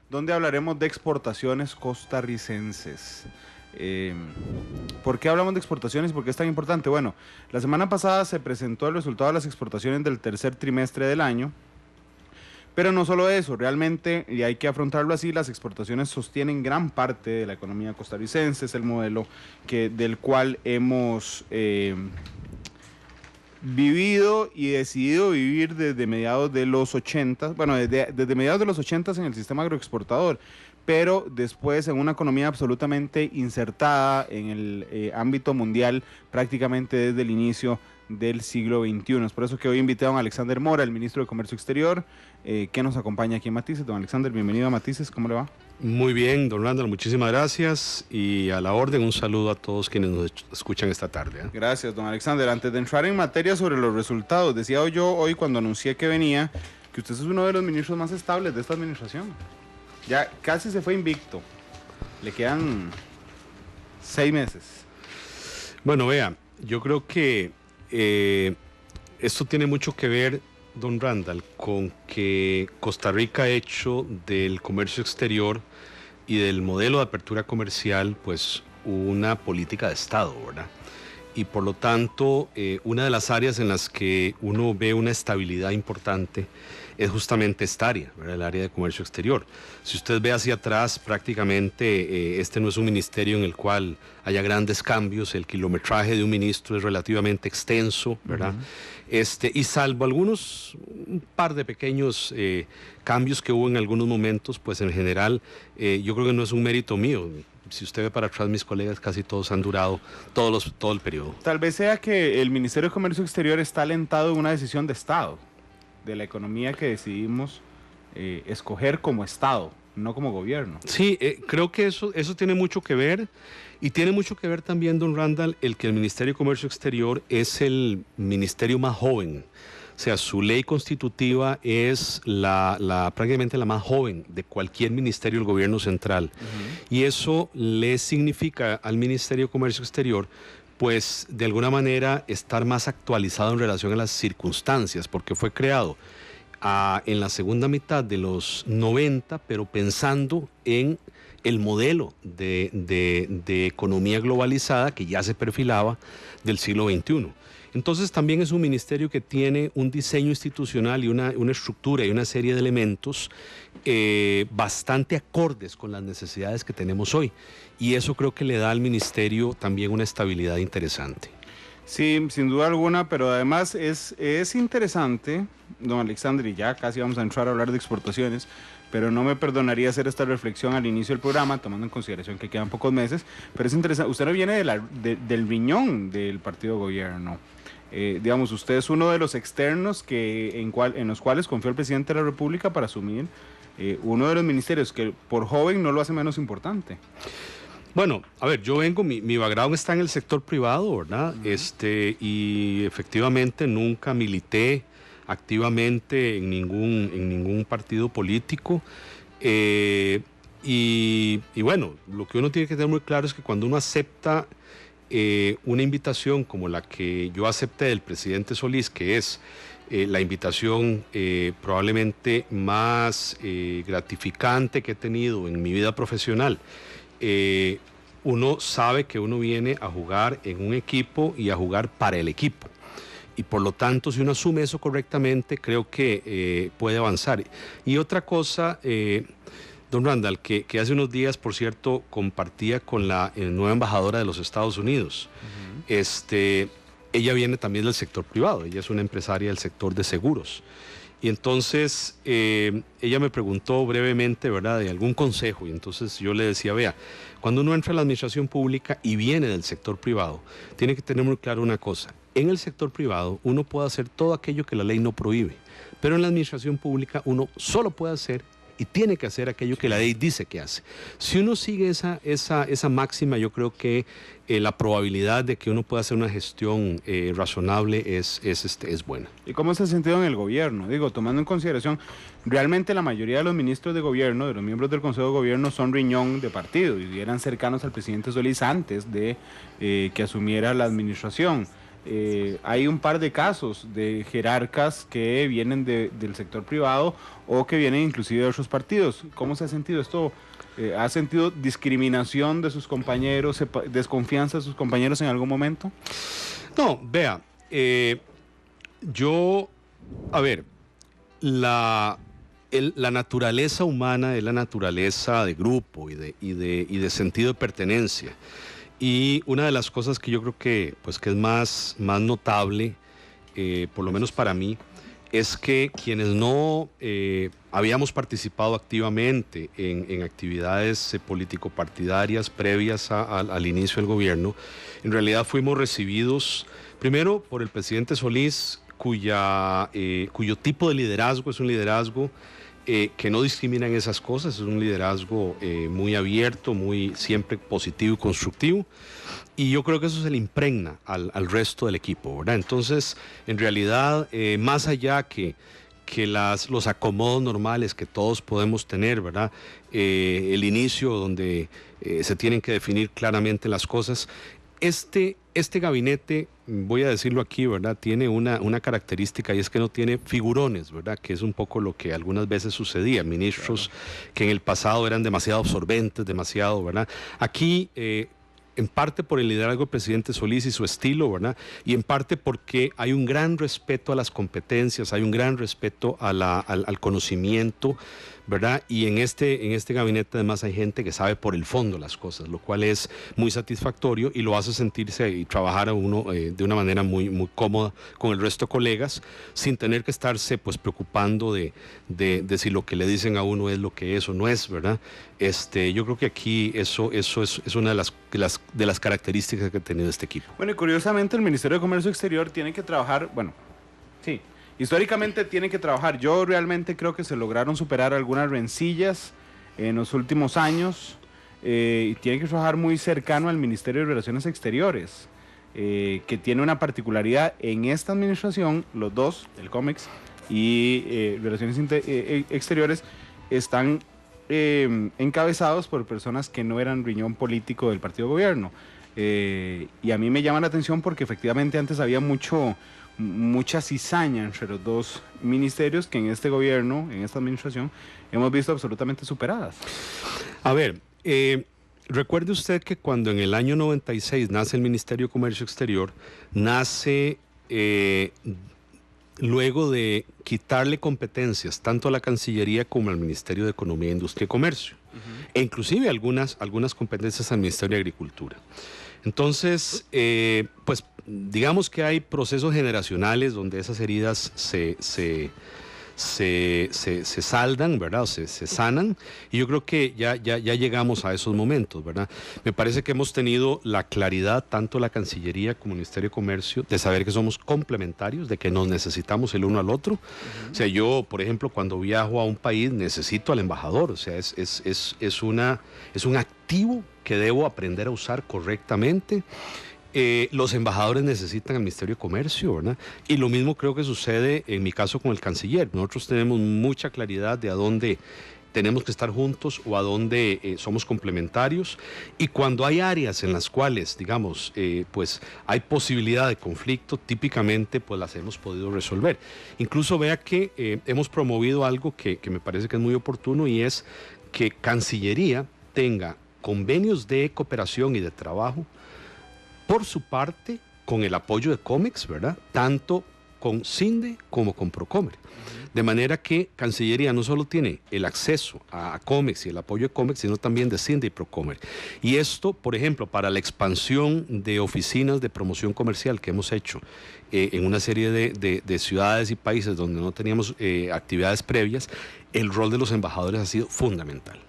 donde hablaremos de exportaciones costarricenses. ¿Por qué hablamos de exportaciones y por qué es tan importante? Bueno, la semana pasada se presentó el resultado de las exportaciones del tercer trimestre del año, pero no solo eso, realmente, y hay que afrontarlo así, las exportaciones sostienen gran parte de la economía costarricense, es el modelo del cual hemos vivido y decidido vivir desde mediados de los 80, bueno, desde mediados de los 80 en el sistema agroexportador, pero después en una economía absolutamente insertada en el ámbito mundial prácticamente desde el inicio del siglo XXI. Es por eso que hoy invité a don Alexander Mora, el ministro de Comercio Exterior, que nos acompaña aquí en Matices. Don Alexander, bienvenido a Matices, ¿cómo le va? Muy bien, don Randall, muchísimas gracias y a la orden un saludo a todos quienes nos escuchan esta tarde. Gracias, don Alexander. Antes de entrar en materia sobre los resultados, decía yo hoy cuando anuncié que venía que usted es uno de los ministros más estables de esta administración. Ya casi se fue invicto. Le quedan 6 meses. Bueno, vea, yo creo que esto tiene mucho que ver, don Randall, con que Costa Rica ha hecho del comercio exterior y del modelo de apertura comercial, pues, una política de Estado, ¿verdad? Y por lo tanto, una de las áreas en las que uno ve una estabilidad importante es justamente esta área, ¿verdad? El área de comercio exterior. Si usted ve hacia atrás, prácticamente este no es un ministerio en el cual haya grandes cambios, el kilometraje de un ministro es relativamente extenso, ¿verdad? Y salvo un par de pequeños cambios que hubo en algunos momentos, pues en general yo creo que no es un mérito mío. Si usted ve para atrás, mis colegas casi todos han durado todo el periodo. Tal vez sea que el Ministerio de Comercio Exterior está alentado en una decisión de Estado, de la economía que decidimos escoger como Estado, no como gobierno. Sí, creo que eso tiene mucho que ver, y tiene mucho que ver también, don Randall, el que el Ministerio de Comercio Exterior es el ministerio más joven. O sea, su ley constitutiva es prácticamente la más joven de cualquier ministerio del gobierno central. Y eso le significa al Ministerio de Comercio Exterior, pues, de alguna manera, estar más actualizado en relación a las circunstancias, porque fue creado en la segunda mitad de los 90, pero pensando en el modelo de economía globalizada que ya se perfilaba del siglo XXI. Entonces también es un ministerio que tiene un diseño institucional y una estructura y una serie de elementos bastante acordes con las necesidades que tenemos hoy. Y eso creo que le da al ministerio también una estabilidad interesante. Sí, sin duda alguna, pero además es interesante, don Alexander, y ya casi vamos a entrar a hablar de exportaciones, pero no me perdonaría hacer esta reflexión al inicio del programa, tomando en consideración que quedan pocos meses, pero es interesante, usted no viene del riñón del partido gobierno. Digamos, usted es uno de los externos en los cuales confió el presidente de la República para asumir uno de los ministerios que por joven no lo hace menos importante. Bueno, a ver, yo vengo, mi background está en el sector privado, ¿verdad? Y efectivamente nunca milité activamente en ningún partido político. Y bueno, lo que uno tiene que tener muy claro es que cuando uno acepta una invitación como la que yo acepté del presidente Solís, que es la invitación probablemente más gratificante que he tenido en mi vida profesional, uno sabe que uno viene a jugar en un equipo y a jugar para el equipo. Y por lo tanto, si uno asume eso correctamente, creo que puede avanzar. Y otra cosa, don Randall, que hace unos días, por cierto, compartía con la nueva embajadora de los Estados Unidos. Ella viene también del sector privado, ella es una empresaria del sector de seguros. Y entonces ella me preguntó brevemente, ¿verdad?, de algún consejo, y entonces yo le decía, vea, cuando uno entra a la administración pública y viene del sector privado, tiene que tener muy claro una cosa: en el sector privado uno puede hacer todo aquello que la ley no prohíbe, pero en la administración pública uno solo puede hacer y tiene que hacer aquello que la ley dice que hace. Si uno sigue esa máxima, yo creo que la probabilidad de que uno pueda hacer una gestión razonable es buena. ¿Y cómo se ha sentido en el gobierno? Digo, tomando en consideración, realmente la mayoría de los ministros de gobierno, de los miembros del Consejo de Gobierno, son riñón de partido y eran cercanos al presidente Solís antes de que asumiera la administración. hay un par de casos de jerarcas que vienen del sector privado o que vienen inclusive de otros partidos. ¿Cómo se ha sentido esto? ¿Ha sentido discriminación de sus compañeros, desconfianza de sus compañeros en algún momento? No, vea, yo, a ver, la naturaleza humana es la naturaleza de grupo y de sentido de pertenencia. Y una de las cosas que yo creo que, pues, que es más notable, por lo menos para mí, es que quienes no habíamos participado activamente en actividades político-partidarias previas al inicio del gobierno, en realidad fuimos recibidos primero por el presidente Solís, cuyo tipo de liderazgo es un liderazgo que no discrimina en esas cosas, es un liderazgo muy abierto, muy siempre positivo y constructivo, y yo creo que eso se le impregna al resto del equipo, ¿verdad? Entonces, en realidad, más allá que los acomodos normales que todos podemos tener, ¿verdad? El inicio donde se tienen que definir claramente las cosas, este gabinete, voy a decirlo aquí, ¿verdad? Tiene una característica, y es que no tiene figurones, ¿verdad? Que es un poco lo que algunas veces sucedía, ministros que en el pasado eran demasiado absorbentes, demasiado, ¿verdad? Aquí, en parte por el liderazgo del presidente Solís y su estilo, ¿verdad? Y en parte porque hay un gran respeto a las competencias, hay un gran respeto al conocimiento, ¿verdad? Y en este gabinete además hay gente que sabe por el fondo las cosas, lo cual es muy satisfactorio y lo hace sentirse y trabajar a uno de una manera muy cómoda con el resto de colegas, sin tener que estarse, pues, preocupando de si lo que le dicen a uno es lo que es o no es, ¿verdad? Yo creo que aquí eso es una de las características que ha tenido este equipo. Bueno, y curiosamente el Ministerio de Comercio Exterior tiene que trabajar, bueno, sí, históricamente tiene que trabajar. Yo realmente creo que se lograron superar algunas rencillas en los últimos años, y tiene que trabajar muy cercano al Ministerio de Relaciones Exteriores, que tiene una particularidad en esta administración. Los dos, el COMEX y Relaciones Exteriores, están encabezados por personas que no eran riñón político del partido de gobierno. Y a mí me llama la atención porque efectivamente antes había mucha cizaña entre los dos ministerios que en este gobierno, en esta administración, hemos visto absolutamente superadas. A ver, recuerde usted que cuando en el año 96 nace el Ministerio de Comercio Exterior, nace luego de quitarle competencias tanto a la Cancillería como al Ministerio de Economía, Industria y Comercio, e inclusive algunas competencias al Ministerio de Agricultura. Entonces, pues digamos que hay procesos generacionales donde esas heridas se saldan, ¿verdad? O se sanan, y yo creo que ya llegamos a esos momentos, ¿verdad? Me parece que hemos tenido la claridad, tanto la Cancillería como el Ministerio de Comercio, de saber que somos complementarios, de que nos necesitamos el uno al otro. O sea, yo, por ejemplo, cuando viajo a un país necesito al embajador, o sea, es un activo que debo aprender a usar correctamente. Los embajadores necesitan al Ministerio de Comercio, ¿verdad? Y lo mismo creo que sucede en mi caso con el canciller. Nosotros tenemos mucha claridad de a dónde tenemos que estar juntos o a dónde somos complementarios. Y cuando hay áreas en las cuales, digamos, pues hay posibilidad de conflicto, típicamente pues las hemos podido resolver. Incluso vea que hemos promovido algo que me parece que es muy oportuno, y es que Cancillería tenga convenios de cooperación y de trabajo por su parte, con el apoyo de COMEX, ¿verdad? Tanto con CINDE como con Procomer. De manera que Cancillería no solo tiene el acceso a COMEX y el apoyo de COMEX, sino también de CINDE y Procomer. Y esto, por ejemplo, para la expansión de oficinas de promoción comercial que hemos hecho en una serie de ciudades y países donde no teníamos actividades previas, el rol de los embajadores ha sido fundamental.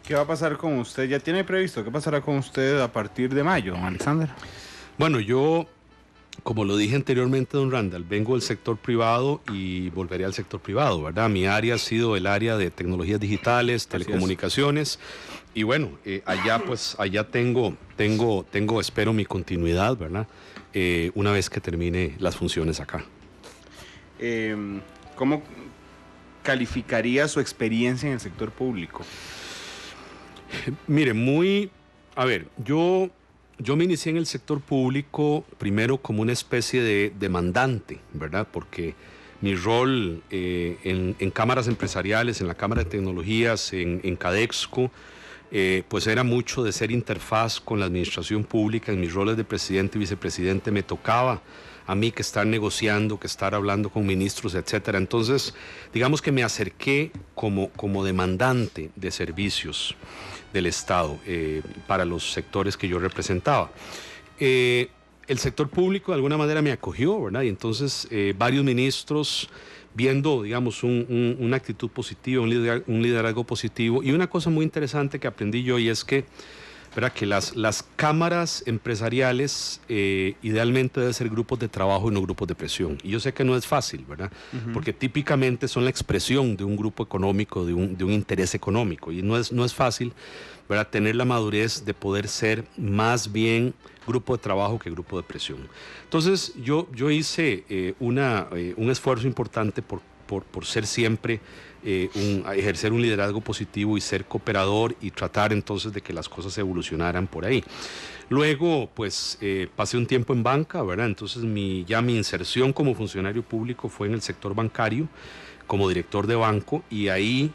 ¿Qué va a pasar con usted? ¿Ya tiene previsto qué pasará con usted a partir de mayo, don Alexander? Bueno, yo, como lo dije anteriormente, don Randall, vengo del sector privado y volveré al sector privado, ¿verdad? Mi área ha sido el área de tecnologías digitales, telecomunicaciones, y bueno, allá tengo, espero mi continuidad, ¿verdad? Una vez que termine las funciones acá. ¿Cómo calificaría su experiencia en el sector público? Mire, yo yo me inicié en el sector público primero como una especie de demandante, ¿verdad? Porque mi rol en cámaras empresariales, en la Cámara de Tecnologías, en Cadexco, pues era mucho de ser interfaz con la administración pública. En mis roles de presidente y vicepresidente me tocaba a mí que estar negociando, que estar hablando con ministros, etcétera. Entonces, digamos que me acerqué como demandante de servicios del Estado para los sectores que yo representaba. El sector público de alguna manera me acogió, ¿verdad? Y entonces varios ministros viendo, digamos, una actitud positiva, un liderazgo positivo. Y una cosa muy interesante que aprendí yo y es que, ¿verdad?, que las cámaras empresariales idealmente deben ser grupos de trabajo y no grupos de presión. Y yo sé que no es fácil, ¿verdad? Porque típicamente son la expresión de un grupo económico, de un interés económico. Y no es fácil, ¿verdad?, tener la madurez de poder ser más bien grupo de trabajo que grupo de presión. Entonces yo hice un esfuerzo importante por ser siempre, ejercer un liderazgo positivo y ser cooperador y tratar entonces de que las cosas evolucionaran por ahí. Luego, pues, pasé un tiempo en banca, ¿verdad? Entonces mi inserción como funcionario público fue en el sector bancario, como director de banco, y ahí,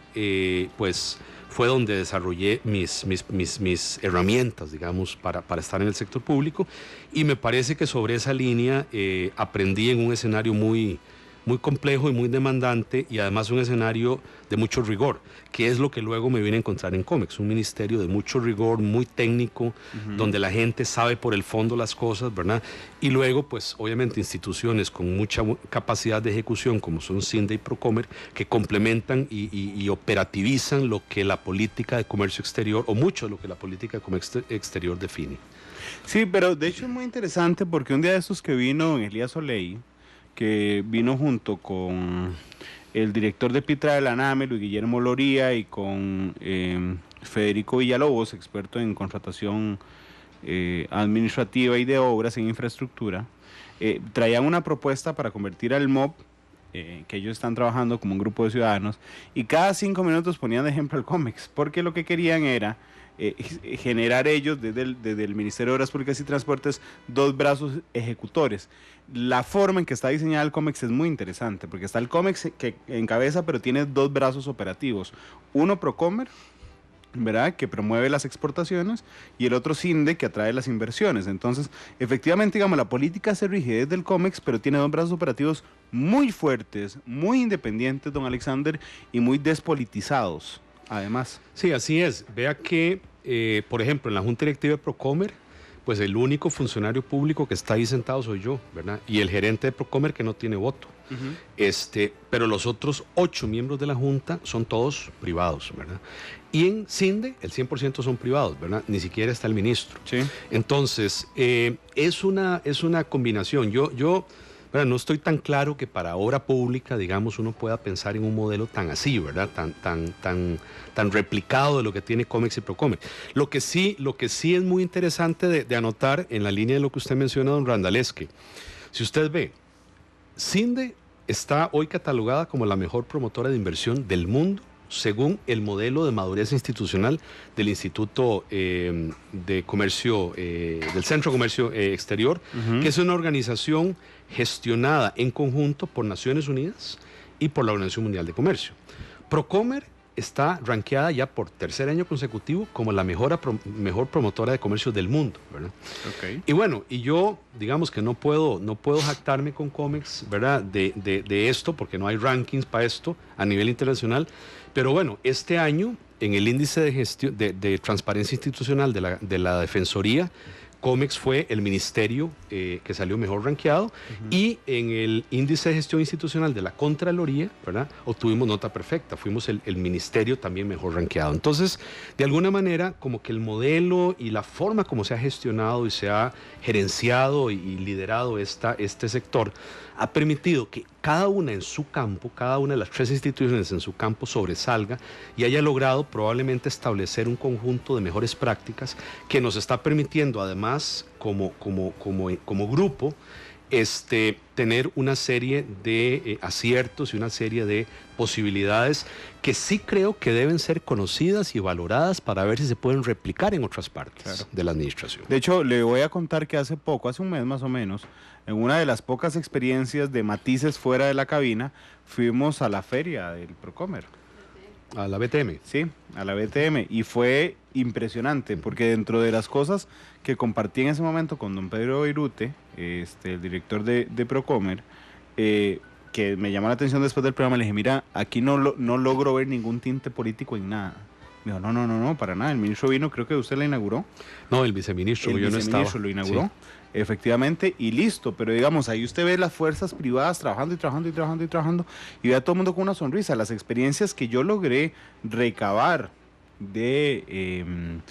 pues, fue donde desarrollé mis herramientas, digamos, para estar en el sector público, y me parece que sobre esa línea aprendí en un escenario muy complejo y muy demandante, y además un escenario de mucho rigor, que es lo que luego me vine a encontrar en Comex, un ministerio de mucho rigor, muy técnico, donde la gente sabe por el fondo las cosas, ¿verdad? Y luego, pues, obviamente, instituciones con mucha capacidad de ejecución, como son CINDE y Procomer, que complementan y operativizan lo que la política de comercio exterior, o mucho de lo que la política de comercio exterior define. Sí, pero de hecho es muy interesante porque un día de estos que vino don Elías Oley, que vino junto con el director de Pitra de la NAME, Luis Guillermo Loría, y con Federico Villalobos, experto en contratación administrativa y de obras en infraestructura, traían una propuesta para convertir al MOP, que ellos están trabajando como un grupo de ciudadanos, y cada 5 minutos ponían de ejemplo al COMEX, porque lo que querían era generar ellos desde el Ministerio de Obras Públicas y Transportes 2 brazos ejecutores. La forma en que está diseñada el COMEX es muy interesante, porque está el COMEX que encabeza, pero tiene 2 brazos operativos. Uno Procomer, ¿verdad?, que promueve las exportaciones, y el otro CINDE, que atrae las inversiones. Entonces, efectivamente, digamos, la política se rige desde el COMEX, pero tiene 2 brazos operativos muy fuertes, muy independientes, don Alexander, y muy despolitizados, además. Sí, así es. Vea que, por ejemplo, en la Junta Directiva de Procomer, pues el único funcionario público que está ahí sentado soy yo, ¿verdad? Y el gerente de Procomer, que no tiene voto. Pero los otros 8 miembros de la Junta son todos privados, ¿verdad? Y en CINDE el 100% son privados, ¿verdad? Ni siquiera está el ministro. Sí. Entonces, es una combinación. Yo ¿verdad?, no estoy tan claro que para obra pública, digamos, uno pueda pensar en un modelo tan así, ¿verdad? Tan replicado de lo que tiene Comex y Procomer. Lo que sí es muy interesante de anotar en la línea de lo que usted menciona, don Randall, es que si usted ve, CINDE está hoy catalogada como la mejor promotora de inversión del mundo, según el modelo de madurez institucional del Instituto de Comercio, del Centro de Comercio Exterior, que es una organización gestionada en conjunto por Naciones Unidas y por la Organización Mundial de Comercio. Procomer está rankeada ya por 3er año consecutivo como la mejor promotora de comercio del mundo, ¿verdad? Okay. Y bueno, y yo, digamos que no puedo jactarme con Comex, ¿verdad?, de esto, porque no hay rankings para esto a nivel internacional, pero bueno, este año, en el índice de transparencia institucional de la Defensoría, Comex fue el ministerio que salió mejor rankeado, y en el índice de gestión institucional de la Contraloría, ¿verdad?, obtuvimos nota perfecta, fuimos el ministerio también mejor rankeado. Entonces, de alguna manera, como que el modelo y la forma como se ha gestionado y se ha gerenciado y liderado este sector ha permitido que cada una en su campo, cada una de las 3 instituciones en su campo sobresalga y haya logrado probablemente establecer un conjunto de mejores prácticas que nos está permitiendo además como grupo tener una serie de aciertos y una serie de posibilidades que sí creo que deben ser conocidas y valoradas para ver si se pueden replicar en otras partes de la administración. De hecho, le voy a contar que hace un mes más o menos, en una de las pocas experiencias de matices fuera de la cabina, fuimos a la feria del Procomer. A la BTM. Sí, a la BTM, y fue impresionante, porque dentro de las cosas que compartí en ese momento con don Pedro Beirute, el director de Procomer, que me llamó la atención después del programa, le dije, mira, aquí no logro ver ningún tinte político en nada. Me dijo, no, para nada, el ministro vino, creo que usted la inauguró. No, el viceministro, yo no estaba. El viceministro lo inauguró. Sí. Efectivamente, y listo, pero digamos, ahí usted ve las fuerzas privadas trabajando y ve a todo el mundo con una sonrisa. Las experiencias que yo logré recabar de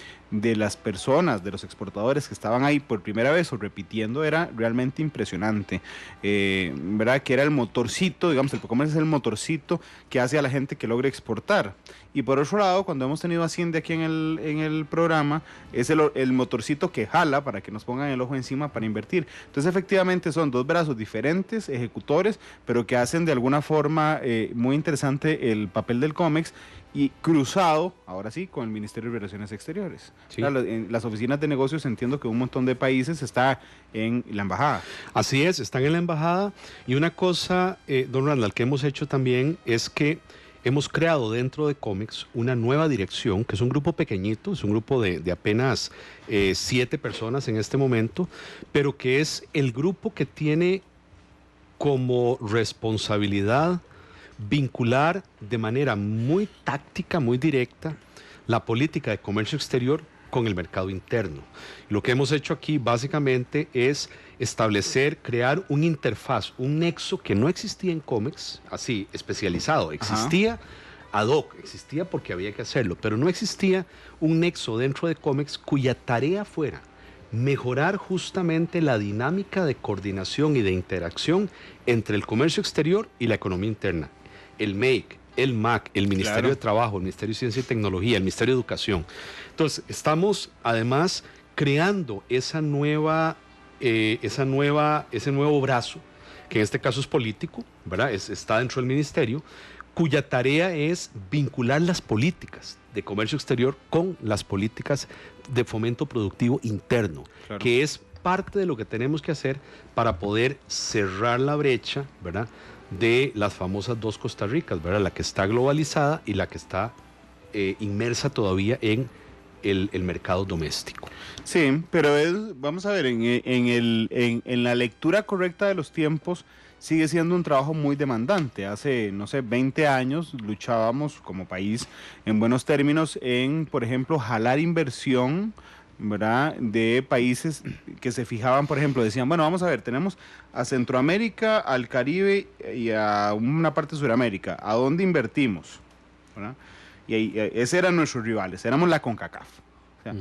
las personas, de los exportadores que estaban ahí por primera vez o repitiendo, era realmente impresionante. ¿Verdad? Que era el motorcito, digamos, el Procomer es el motorcito que hace a la gente que logre exportar. Y por otro lado, cuando hemos tenido a Hacienda aquí en el programa, es el motorcito que jala para que nos pongan el ojo encima para invertir. Entonces, efectivamente, son dos brazos diferentes, ejecutores, pero que hacen de alguna forma muy interesante el papel del COMEX, y cruzado, ahora sí, con el Ministerio de Relaciones Exteriores. Sí. Claro, en las oficinas de negocios entiendo que un montón de países está en la embajada. Así es, están en la embajada, y una cosa, don Randall, que hemos hecho también es que hemos creado dentro de COMEX una nueva dirección, que es un grupo pequeñito, es un grupo de apenas 7 personas en este momento, pero que es el grupo que tiene como responsabilidad vincular de manera muy táctica, muy directa, la política de comercio exterior con el mercado interno. Lo que hemos hecho aquí básicamente es establecer, crear un interfaz, un nexo que no existía en COMEX, así, especializado, existía ad hoc, existía porque había que hacerlo, pero no existía un nexo dentro de COMEX cuya tarea fuera mejorar justamente la dinámica de coordinación y de interacción entre el comercio exterior y la economía interna. El MEIC, el MAC, el Ministerio de Trabajo, el Ministerio de Ciencia y Tecnología, el Ministerio de Educación. Entonces, estamos además creando ese nuevo brazo, que en este caso es político, ¿verdad? Está dentro del ministerio, cuya tarea es vincular las políticas de comercio exterior con las políticas de fomento productivo interno, que es parte de lo que tenemos que hacer para poder cerrar la brecha, ¿verdad?, de las famosas dos Costa Ricas, ¿verdad?, la que está globalizada y la que está inmersa todavía en el mercado doméstico. Sí, pero vamos a ver, en la lectura correcta de los tiempos sigue siendo un trabajo muy demandante. Hace, no sé, 20 años luchábamos como país en buenos términos en, por ejemplo, jalar inversión, ¿verdad?, de países que se fijaban, por ejemplo, decían, bueno, vamos a ver, tenemos a Centroamérica, al Caribe y a una parte de Sudamérica, ¿a dónde invertimos? ¿Verdad? Y ahí, ese eran nuestros rivales, éramos la CONCACAF. O sea,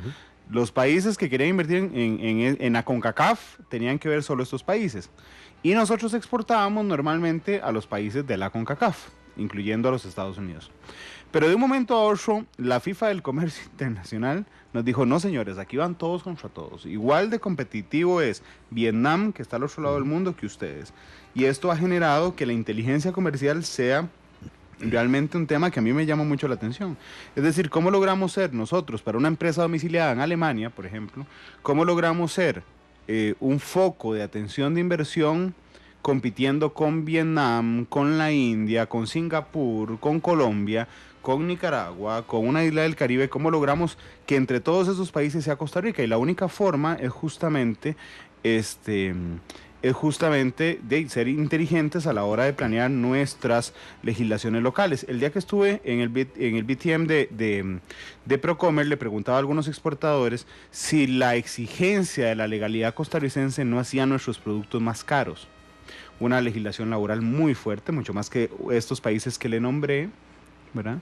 los países que querían invertir en la CONCACAF tenían que ver solo estos países. Y nosotros exportábamos normalmente a los países de la CONCACAF, incluyendo a los Estados Unidos. Pero de un momento a otro, la FIFA del Comercio Internacional nos dijo, no señores, aquí van todos contra todos. Igual de competitivo es Vietnam, que está al otro lado del mundo, que ustedes. Y esto ha generado que la inteligencia comercial sea realmente un tema que a mí me llama mucho la atención. Es decir, ¿cómo logramos ser nosotros, para una empresa domiciliada en Alemania, por ejemplo, cómo logramos ser un foco de atención de inversión compitiendo con Vietnam, con la India, con Singapur, con Colombia, con Nicaragua, con una isla del Caribe? ¿Cómo logramos que entre todos esos países sea Costa Rica? Y la única forma es justamente de ser inteligentes a la hora de planear nuestras legislaciones locales. El día que estuve en el BTM de Procomer, le preguntaba a algunos exportadores si la exigencia de la legalidad costarricense no hacía nuestros productos más caros. Una legislación laboral muy fuerte, mucho más que estos países que le nombré, ¿verdad?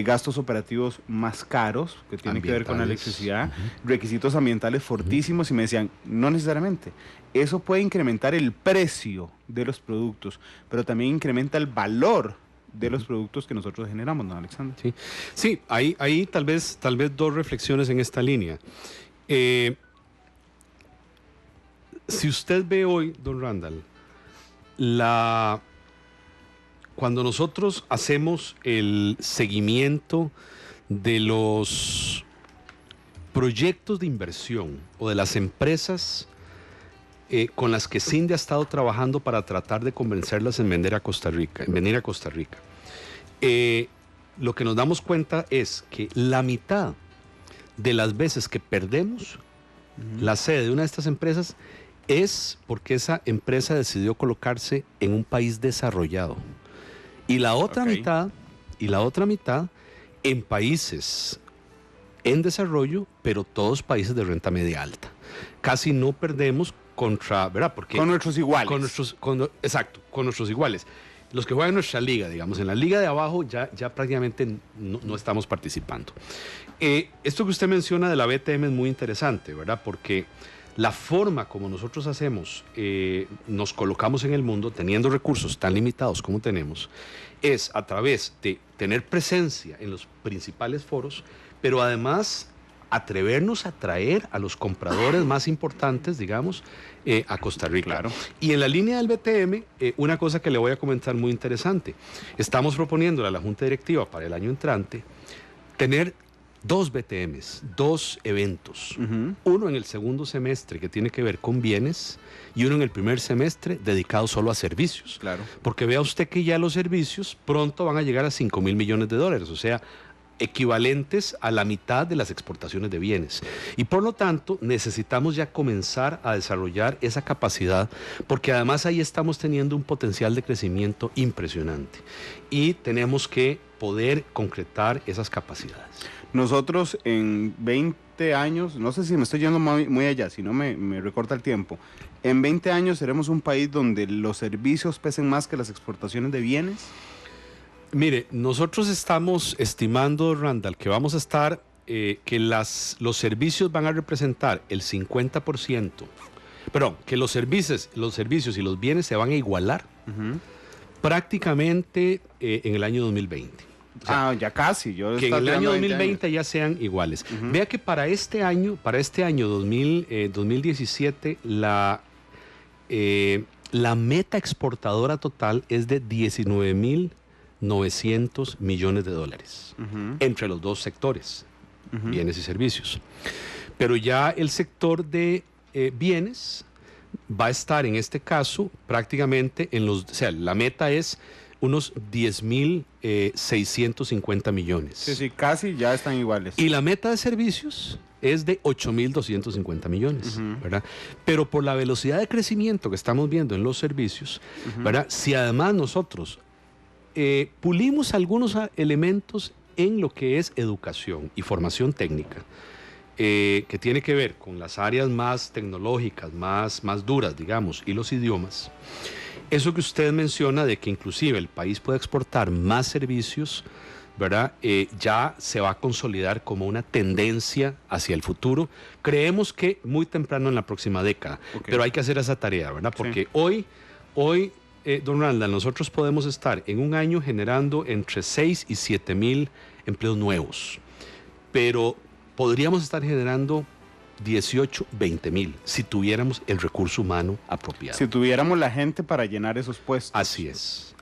Gastos operativos más caros, que tienen que ver con la electricidad, requisitos ambientales fortísimos, y me decían, no necesariamente. Eso puede incrementar el precio de los productos, pero también incrementa el valor de los productos que nosotros generamos, ¿no, Alexander? Sí, sí, hay tal vez dos reflexiones en esta línea. Si usted ve hoy, don Randall, cuando nosotros hacemos el seguimiento de los proyectos de inversión o de las empresas con las que CINDE ha estado trabajando para tratar de convencerlas en venir a Costa Rica, lo que nos damos cuenta es que la mitad de las veces que perdemos la sede de una de estas empresas es porque esa empresa decidió colocarse en un país desarrollado. Y la otra mitad en países en desarrollo, pero todos países de renta media alta. Casi no perdemos contra, ¿verdad? Porque con nuestros iguales. Exacto, con nuestros iguales. Los que juegan en nuestra liga, digamos, en la liga de abajo ya prácticamente no estamos participando. Esto que usted menciona de la BTM es muy interesante, ¿verdad? Porque la forma como nosotros nos colocamos en el mundo, teniendo recursos tan limitados como tenemos, es a través de tener presencia en los principales foros, pero además atrevernos a traer a los compradores más importantes, digamos, a Costa Rica. Claro. Y en la línea del BTM, una cosa que le voy a comentar muy interesante. Estamos proponiendo a la Junta Directiva para el año entrante tener 2 BTMs, 2 eventos. Uno en el segundo semestre que tiene que ver con bienes y uno en el primer semestre dedicado solo a servicios. Claro. Porque vea usted que ya los servicios pronto van a llegar a $5,000 millones, o sea, equivalentes a la mitad de las exportaciones de bienes. Y por lo tanto, necesitamos ya comenzar a desarrollar esa capacidad, porque además ahí estamos teniendo un potencial de crecimiento impresionante. Y tenemos que poder concretar esas capacidades. Nosotros en 20 años, no sé si me estoy yendo muy allá, si no me recorta el tiempo, en 20 años seremos un país donde los servicios pesen más que las exportaciones de bienes. Mire, nosotros estamos estimando, Randall, que vamos a estar, que los servicios van a representar el 50%, perdón, que los servicios y los bienes se van a igualar prácticamente en el año 2020. O sea, ya casi. Que en el año 2020 ya sean iguales. Vea que para este año 2017, la meta exportadora total es de $19,900 millones entre los dos sectores, bienes y servicios. Pero ya el sector de bienes va a estar en este caso prácticamente o sea, la meta es unos 10,650 millones. Sí, casi ya están iguales. Y la meta de servicios es de 8,250 millones, ¿verdad? Pero por la velocidad de crecimiento que estamos viendo en los servicios, ¿verdad? Si además nosotros pulimos algunos elementos en lo que es educación y formación técnica, que tiene que ver con las áreas más tecnológicas, más duras, digamos, y los idiomas. Eso que usted menciona de que inclusive el país puede exportar más servicios, ¿verdad? Ya se va a consolidar como una tendencia hacia el futuro. Creemos que muy temprano en la próxima década, pero hay que hacer esa tarea, ¿verdad? Porque hoy don Randall, nosotros podemos estar en un año generando entre 6 y 7 mil empleos nuevos, pero podríamos estar generando 18, 20 mil si tuviéramos el recurso humano apropiado. Si tuviéramos la gente para llenar esos puestos. Así es.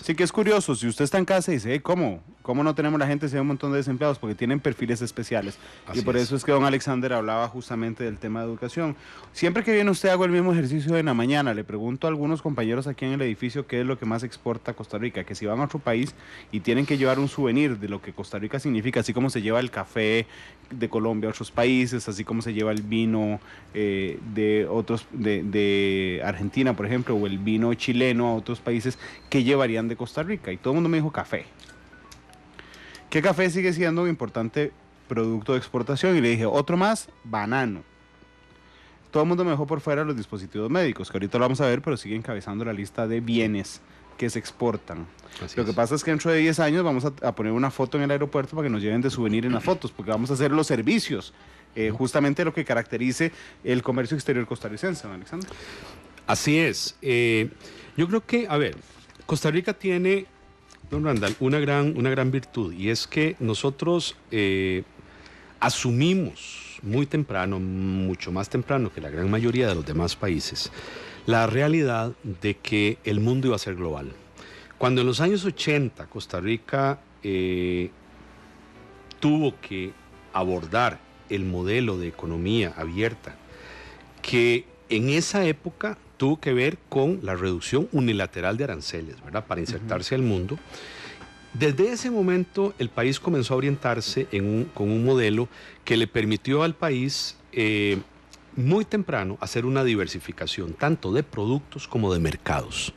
Sí que es curioso, si usted está en casa y dice, ¿cómo no tenemos la gente si hay un montón de desempleados? Porque tienen perfiles especiales. Y por eso es que don Alexander hablaba justamente del tema de educación. Siempre que viene usted hago el mismo ejercicio en la mañana. Le pregunto a algunos compañeros aquí en el edificio qué es lo que más exporta Costa Rica. Que si van a otro país y tienen que llevar un souvenir de lo que Costa Rica significa, así como se lleva el café de Colombia a otros países, así como se lleva el vino de Argentina, por ejemplo, o el vino chileno a otros países, ¿qué llevarían de Costa Rica? Y todo el mundo me dijo café. ¿Qué café sigue siendo un importante producto de exportación? Y le dije, otro más, banano. Todo el mundo me dejó por fuera los dispositivos médicos, que ahorita lo vamos a ver, pero sigue encabezando la lista de bienes que se exportan. Lo que pasa es que dentro de 10 años vamos a poner una foto en el aeropuerto para que nos lleven de souvenir en las fotos, porque vamos a hacer los servicios, justamente lo que caracterice el comercio exterior costarricense, don Alexander. Así es. Yo creo que, a ver, Costa Rica tiene, don Randall, una gran virtud, y es que nosotros asumimos muy temprano, mucho más temprano que la gran mayoría de los demás países, la realidad de que el mundo iba a ser global. Cuando en los años 80 Costa Rica tuvo que abordar el modelo de economía abierta, que en esa época tuvo que ver con la reducción unilateral de aranceles, ¿verdad?, para insertarse al mundo. Desde ese momento el país comenzó a orientarse con un modelo que le permitió al país muy temprano hacer una diversificación tanto de productos como de mercados.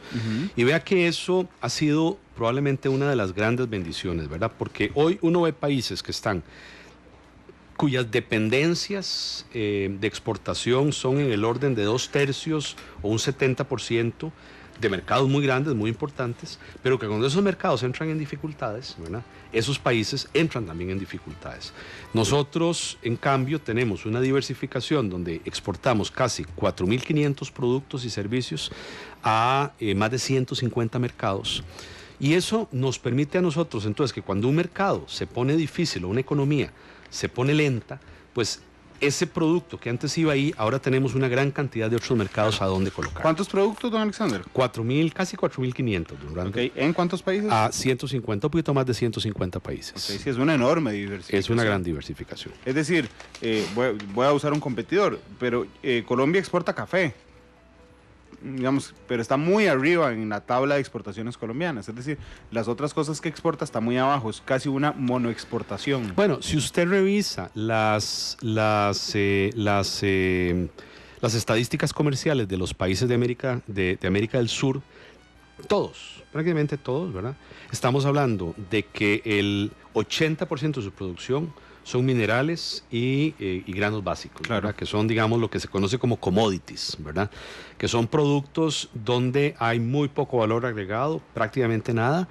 Y vea que eso ha sido probablemente una de las grandes bendiciones, ¿verdad? Porque hoy uno ve países que están cuyas dependencias de exportación son en el orden de 2/3 o un 70% de mercados muy grandes, muy importantes, pero que cuando esos mercados entran en dificultades, ¿verdad?, esos países entran también en dificultades. Nosotros, en cambio, tenemos una diversificación donde exportamos casi 4.500 productos y servicios a más de 150 mercados. Y eso nos permite a nosotros, entonces, que cuando un mercado se pone difícil o una economía se pone lenta, pues ese producto que antes iba ahí, ahora tenemos una gran cantidad de otros mercados a donde colocar. ¿Cuántos productos, don Alexander? 4.000, casi 4.500, don Randy. Okay. ¿En cuántos países? A 150, un poquito más de 150 países. Okay, sí, es una enorme diversificación. Es una gran diversificación. Es decir, voy a usar un competidor, pero Colombia exporta café, digamos, pero está muy arriba en la tabla de exportaciones colombianas. Es decir, las otras cosas que exporta está muy abajo, es casi una monoexportación. Bueno, si usted revisa las estadísticas comerciales de los países de América del Sur, todos, prácticamente todos, ¿verdad?, estamos hablando de que el 80% de su producción son minerales y granos básicos, claro, ¿verdad?, que son, digamos, lo que se conoce como commodities, ¿verdad?, que son productos donde hay muy poco valor agregado, prácticamente nada,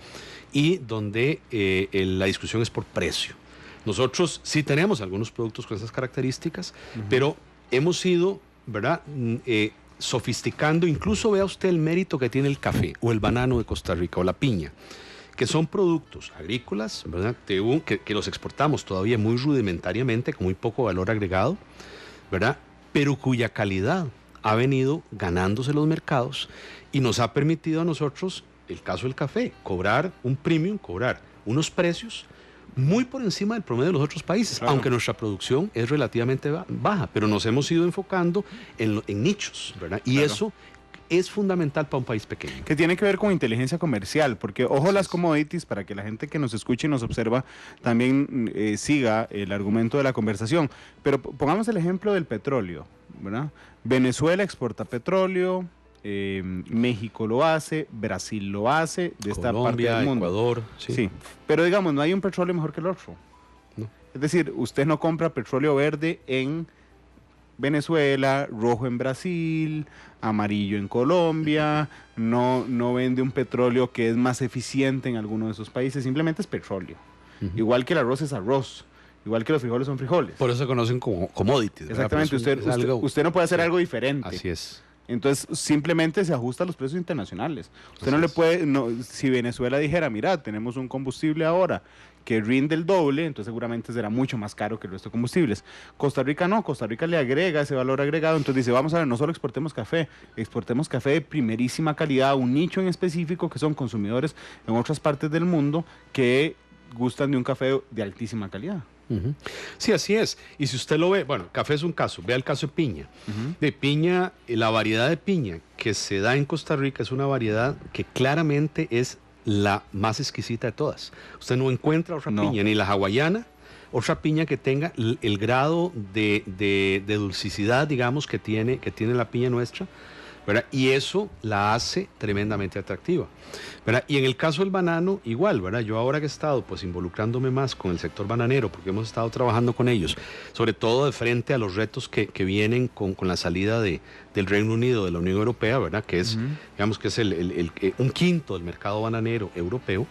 y donde la discusión es por precio. Nosotros sí tenemos algunos productos con esas características, pero hemos ido, ¿verdad?, sofisticando. Incluso vea usted el mérito que tiene el café o el banano de Costa Rica o la piña, que son productos agrícolas, ¿verdad?, que los exportamos todavía muy rudimentariamente, con muy poco valor agregado, ¿verdad?, pero cuya calidad ha venido ganándose los mercados y nos ha permitido a nosotros, el caso del café, cobrar un premium, cobrar unos precios muy por encima del promedio de los otros países, claro, aunque nuestra producción es relativamente baja, pero nos hemos ido enfocando en nichos, ¿verdad? Y claro, eso es fundamental para un país pequeño. Que tiene que ver con inteligencia comercial, porque ojo las commodities, para que la gente que nos escuche y nos observa también siga el argumento de la conversación. Pero pongamos el ejemplo del petróleo, ¿verdad? Venezuela exporta petróleo, México lo hace, Brasil lo hace, de esta parte del mundo. Ecuador, sí. Sí, pero digamos, no hay un petróleo mejor que el otro. No. Es decir, usted no compra petróleo verde en Venezuela, rojo en Brasil, amarillo en Colombia, no vende un petróleo que es más eficiente en alguno de esos países, simplemente es petróleo. Igual que el arroz es arroz, igual que los frijoles son frijoles. Por eso se conocen como commodities. Exactamente, usted no puede hacer algo diferente. Así es. Entonces simplemente se ajusta a los precios internacionales. Usted no le puede, si Venezuela dijera, mira, tenemos un combustible ahora que rinde el doble, entonces seguramente será mucho más caro que el resto de combustibles. Costa Rica no, Costa Rica le agrega ese valor agregado, entonces dice, vamos a ver, no solo exportemos café de primerísima calidad, un nicho en específico que son consumidores en otras partes del mundo que gustan de un café de altísima calidad. Sí, así es. Y si usted lo ve, bueno, café es un caso, vea el caso de piña. De piña, la variedad de piña que se da en Costa Rica es una variedad que claramente es la más exquisita de todas. Usted no encuentra otra piña, ni la hawaiana, otra piña que tenga el grado de dulcicidad, digamos, que tiene la piña nuestra, ¿verdad? Y eso la hace tremendamente atractiva, ¿verdad? Y en el caso del banano, igual, ¿verdad? Yo ahora que he estado pues involucrándome más con el sector bananero, porque hemos estado trabajando con ellos, sobre todo de frente a los retos que vienen con la salida del Reino Unido de la Unión Europea, ¿verdad? Que es, digamos que es un quinto del mercado bananero europeo,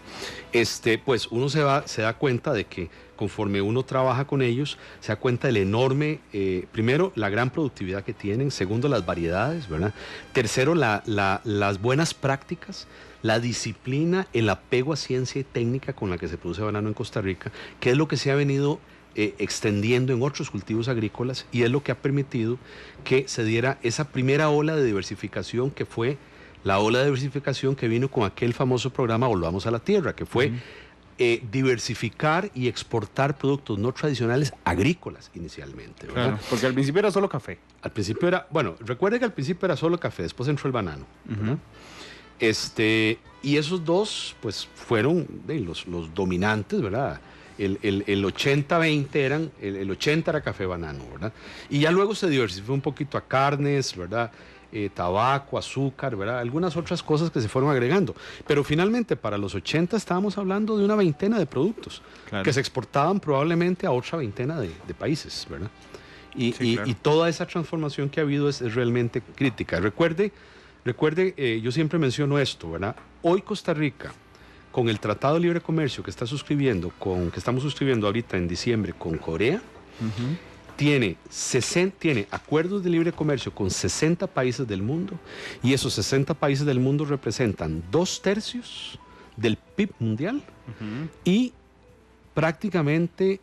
pues uno se da cuenta de que conforme uno trabaja con ellos, se da cuenta del enorme, primero, la gran productividad que tienen, segundo, las variedades, ¿verdad? Tercero, las buenas prácticas, la disciplina, el apego a ciencia y técnica con la que se produce banano en Costa Rica, que es lo que se ha venido extendiendo en otros cultivos agrícolas, y es lo que ha permitido que se diera esa primera ola de diversificación, que fue la ola de diversificación que vino con aquel famoso programa Volvamos a la Tierra, que fue diversificar y exportar productos no tradicionales agrícolas inicialmente, ¿verdad? Claro, porque al principio era solo café. Al principio era, bueno, recuerde que al principio era solo café, después entró el banano, ¿verdad? Y esos dos, pues, fueron los dominantes, ¿verdad? El 80-20 eran, el 80 era café banano, ¿verdad? Y ya luego se diversificó un poquito a carnes, ¿verdad? Tabaco, azúcar, ¿verdad? Algunas otras cosas que se fueron agregando. Pero finalmente, para los 80 estábamos hablando de una veintena de productos, claro, que se exportaban probablemente a otra veintena de países, ¿verdad? Y, sí, claro, y toda esa transformación que ha habido es realmente crítica. Recuerde, yo siempre menciono esto, ¿verdad? Hoy Costa Rica, con el Tratado de Libre Comercio que estamos suscribiendo ahorita en diciembre con Corea, tiene acuerdos de libre comercio con 60 países del mundo, y esos 60 países del mundo representan 2/3 del PIB mundial y prácticamente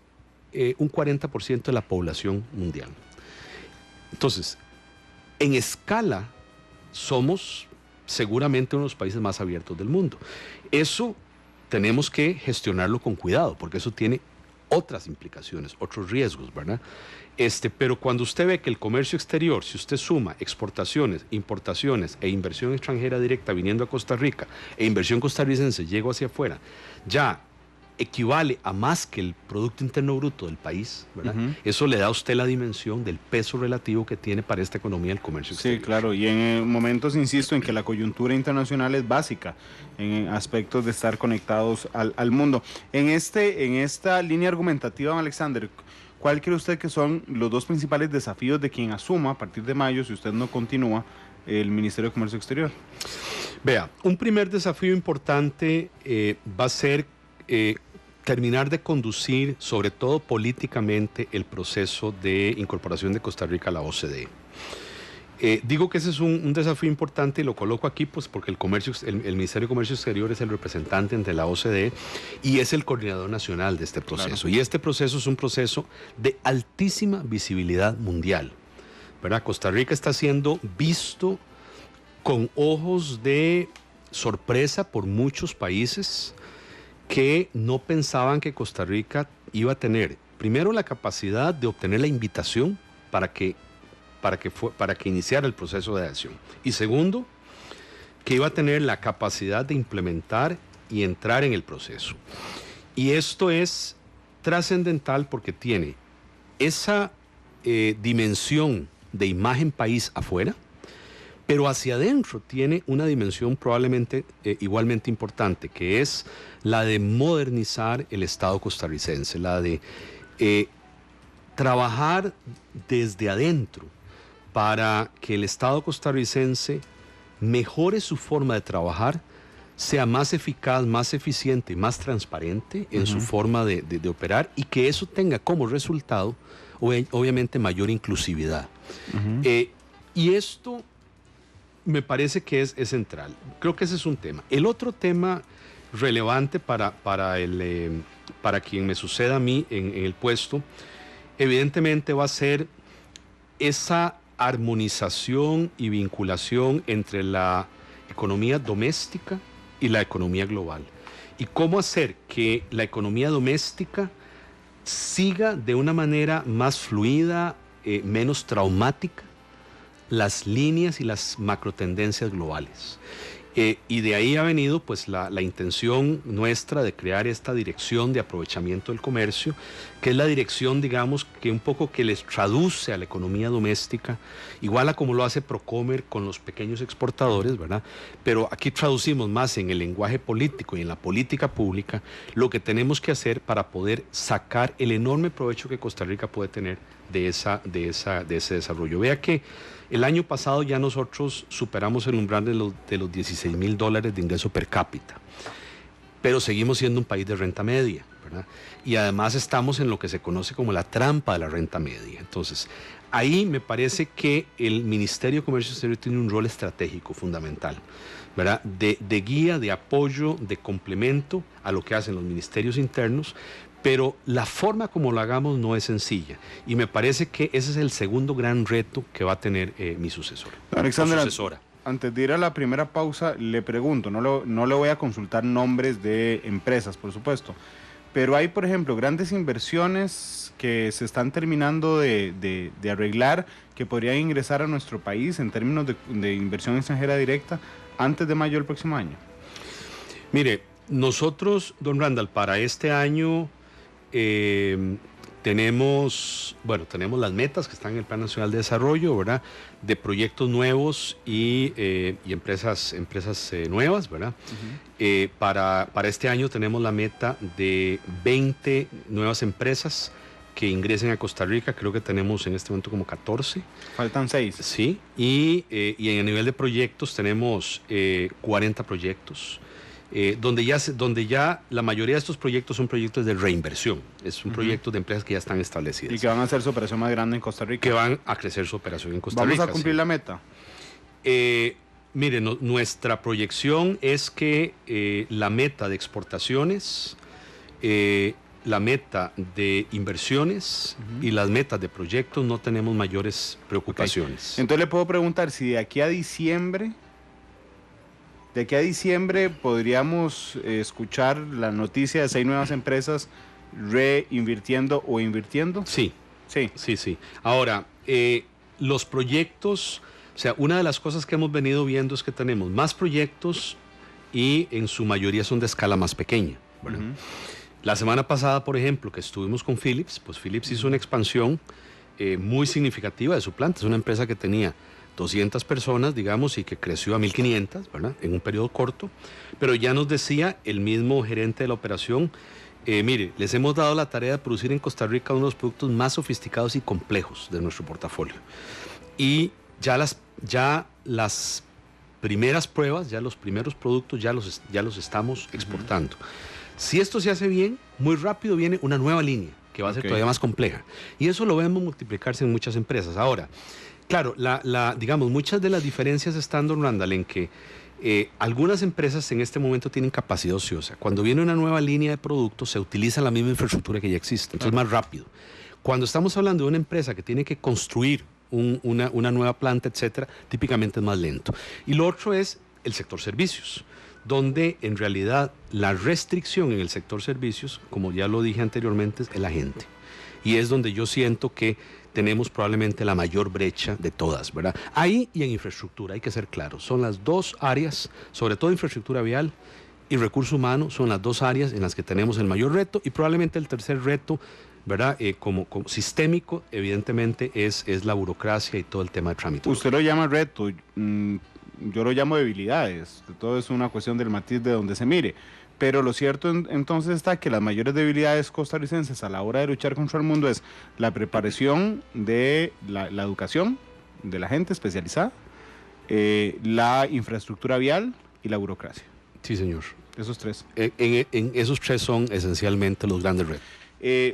un 40% de la población mundial. Entonces, en escala, somos seguramente uno de los países más abiertos del mundo. Eso tenemos que gestionarlo con cuidado, porque eso tiene otras implicaciones, otros riesgos, ¿verdad? Pero cuando usted ve que el comercio exterior, si usted suma exportaciones, importaciones e inversión extranjera directa viniendo a Costa Rica, e inversión costarricense llegó hacia afuera, ya equivale a más que el Producto Interno Bruto del país, ¿verdad? Eso le da a usted la dimensión del peso relativo que tiene para esta economía el comercio exterior. Sí, claro, y en momentos insisto en que la coyuntura internacional es básica en aspectos de estar conectados al mundo. En esta línea argumentativa, don Alexander, ¿cuál cree usted que son los dos principales desafíos de quien asuma a partir de mayo, si usted no continúa, el Ministerio de Comercio Exterior? Vea, un primer desafío importante va a ser terminar de conducir, sobre todo políticamente, el proceso de incorporación de Costa Rica a la OCDE. Digo que ese es un desafío importante, y lo coloco aquí pues porque el Ministerio de Comercio Exterior es el representante ante la OCDE y es el coordinador nacional de este proceso. Claro. Y este proceso es un proceso de altísima visibilidad mundial, ¿verdad? Costa Rica está siendo visto con ojos de sorpresa por muchos países que no pensaban que Costa Rica iba a tener, primero, la capacidad de obtener la invitación para que iniciara el proceso de adhesión, y segundo, que iba a tener la capacidad de implementar y entrar en el proceso. Y esto es trascendental porque tiene esa dimensión de imagen país afuera, pero hacia adentro tiene una dimensión probablemente igualmente importante, que es la de modernizar el Estado costarricense, la de trabajar desde adentro para que el Estado costarricense mejore su forma de trabajar, sea más eficaz, más eficiente y más transparente en su forma de operar, y que eso tenga como resultado, obviamente, mayor inclusividad. Y esto me parece que es central. Creo que ese es un tema. El otro tema relevante para quien me suceda a mí en el puesto, evidentemente va a ser esa armonización y vinculación entre la economía doméstica y la economía global. Y cómo hacer que la economía doméstica siga de una manera más fluida, menos traumática, las líneas y las macrotendencias globales. Y de ahí ha venido pues la intención nuestra de crear esta dirección de aprovechamiento del comercio, que es la dirección, digamos, que un poco que les traduce a la economía doméstica, igual a como lo hace Procomer con los pequeños exportadores, ¿verdad? Pero aquí traducimos más en el lenguaje político y en la política pública lo que tenemos que hacer para poder sacar el enorme provecho que Costa Rica puede tener de ese desarrollo. Vea que el año pasado ya nosotros superamos el umbral de los $16,000 de ingreso per cápita, pero seguimos siendo un país de renta media, ¿verdad? Y además estamos en lo que se conoce como la trampa de la renta media. Entonces, ahí me parece que el Ministerio de Comercio Exterior tiene un rol estratégico fundamental, ¿verdad? De guía, de apoyo, de complemento a lo que hacen los ministerios internos, Pero la forma como lo hagamos no es sencilla. Y me parece que ese es el segundo gran reto que va a tener mi sucesor. Alexander, antes de ir a la primera pausa, le pregunto, no le voy a consultar nombres de empresas, por supuesto, pero hay, por ejemplo, grandes inversiones que se están terminando de arreglar, que podrían ingresar a nuestro país en términos de inversión extranjera directa antes de mayo del próximo año. Mire, nosotros, don Randall, para este año tenemos las metas que están en el Plan Nacional de Desarrollo, ¿verdad? De proyectos nuevos y empresas nuevas, ¿verdad? Para este año tenemos la meta de 20 nuevas empresas que ingresen a Costa Rica. Creo que tenemos en este momento como 14. Faltan 6. Sí, y en el nivel de proyectos tenemos 40 proyectos. Donde ya la mayoría de estos proyectos son proyectos de reinversión. Es un proyecto de empresas que ya están establecidas. Y que van a hacer su operación más grande en Costa Rica. Que van a crecer su operación en Costa Rica. ¿Vamos a cumplir la meta? Mire, nuestra proyección es que la meta de exportaciones, la meta de inversiones y las metas de proyectos no tenemos mayores preocupaciones. Okay. Entonces le puedo preguntar si de aquí a diciembre podríamos escuchar la noticia de 6 nuevas empresas reinvirtiendo o invirtiendo. Sí. Sí. Sí, sí. Ahora, los proyectos, o sea, una de las cosas que hemos venido viendo es que tenemos más proyectos y en su mayoría son de escala más pequeña. ¿Verdad? La semana pasada, por ejemplo, que estuvimos con Philips, pues Philips hizo una expansión muy significativa de su planta. Es una empresa que tenía 200 personas, digamos, y que creció a 1.500, ¿verdad? En un periodo corto, pero ya nos decía el mismo gerente de la operación, mire, les hemos dado la tarea de producir en Costa Rica uno de los productos más sofisticados y complejos de nuestro portafolio. Y ya las primeras pruebas, ya los primeros productos, ya los estamos exportando. Si esto se hace bien, muy rápido viene una nueva línea, que va a ser todavía más compleja. Y eso lo vemos multiplicarse en muchas empresas. Ahora, claro, digamos, muchas de las diferencias están, don Randall, en que algunas empresas en este momento tienen capacidad ociosa. Cuando viene una nueva línea de productos, se utiliza la misma infraestructura que ya existe, entonces es más rápido. Cuando estamos hablando de una empresa que tiene que construir una nueva planta, etcétera, típicamente es más lento. Y lo otro es el sector servicios, donde en realidad la restricción en el sector servicios, como ya lo dije anteriormente, es la gente. Y es donde yo siento que tenemos probablemente la mayor brecha de todas, ¿verdad? Ahí y en infraestructura, hay que ser claros. Son las dos áreas, sobre todo infraestructura vial y recurso humano, son las dos áreas en las que tenemos el mayor reto, y probablemente el tercer reto, ¿verdad? Como sistémico, evidentemente, es la burocracia y todo el tema de trámite. Usted lo llama reto, yo lo llamo debilidades. Todo es una cuestión del matiz de donde se mire. Pero lo cierto entonces está que las mayores debilidades costarricenses a la hora de luchar contra el mundo es la preparación de la educación de la gente especializada, la infraestructura vial y la burocracia. Sí, señor. Esos tres. En esos tres son esencialmente los grandes retos.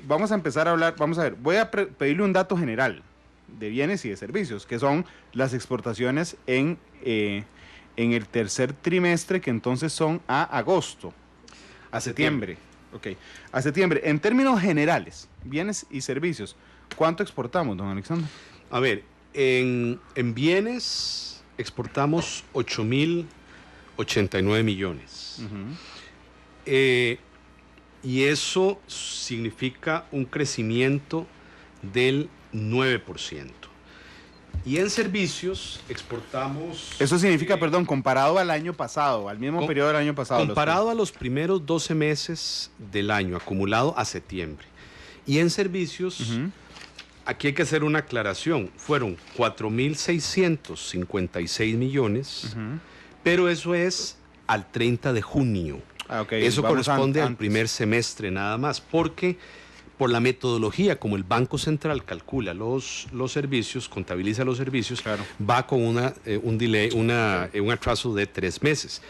Vamos a empezar a hablar, vamos a ver, voy a pedirle un dato general de bienes y de servicios, que son las exportaciones en el tercer trimestre, que entonces son a agosto. A septiembre. Ok. A septiembre. En términos generales, bienes y servicios, ¿cuánto exportamos, don Alexander? A ver, en bienes exportamos 8.089 millones. Y eso significa un crecimiento del 9%. Y en servicios exportamos... Eso significa, perdón, comparado al año pasado, al mismo periodo del año pasado. Comparado a los primeros 12 meses del año, acumulado a septiembre. Y en servicios, aquí hay que hacer una aclaración. Fueron 4.656 millones, pero eso es al 30 de junio. Eso corresponde al primer semestre nada más, porque... por la metodología como el Banco Central calcula los servicios, contabiliza los servicios, va con un delay, un atraso de 3 meses.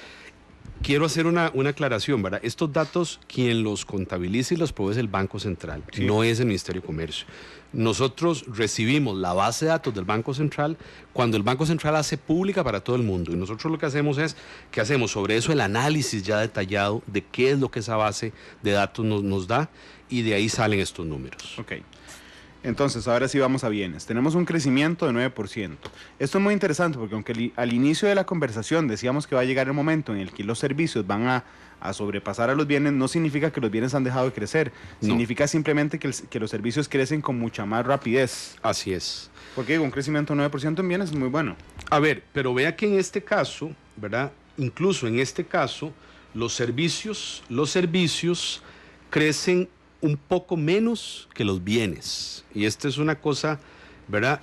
quiero hacer una aclaración, ¿verdad? Estos datos, quien los contabiliza y los provee es el Banco Central, Sí. no es el Ministerio de Comercio. Nosotros recibimos la base de datos del Banco Central cuando el Banco Central hace pública para todo el mundo. Y nosotros lo que hacemos es que hacemos sobre eso el análisis ya detallado de qué es lo que esa base de datos nos da, y de ahí salen estos números. Ok. Entonces, ahora sí vamos a bienes. Tenemos un crecimiento de 9%. Esto es muy interesante porque aunque al inicio de la conversación decíamos que va a llegar el momento en el que los servicios van a sobrepasar a los bienes, no significa que los bienes han dejado de crecer. No. Significa simplemente que los servicios crecen con mucha más rapidez. Así es. Porque digo, un crecimiento de 9% en bienes es muy bueno. A ver, pero vea que en este caso, ¿verdad? Incluso en este caso, los servicios crecen un poco menos que los bienes. Y esta es una cosa, ¿verdad?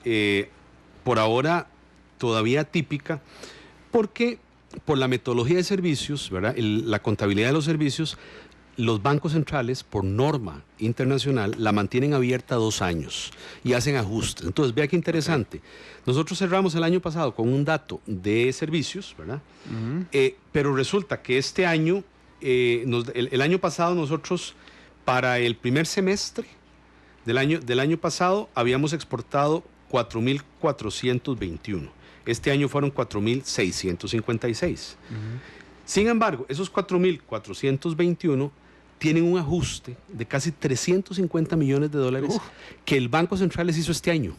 Por ahora todavía típica, porque por la metodología de servicios, ¿verdad? La contabilidad de los servicios, los bancos centrales, por norma internacional, la mantienen abierta 2 años y hacen ajustes. Entonces, vea qué interesante. Nosotros cerramos el año pasado con un dato de servicios, ¿verdad? Pero resulta que este año, el año pasado nosotros, para el primer semestre del año pasado, habíamos exportado 4.421. Este año fueron 4.656. Sin embargo, esos 4.421 tienen un ajuste de casi 350 millones de dólares que el Banco Central les hizo este año,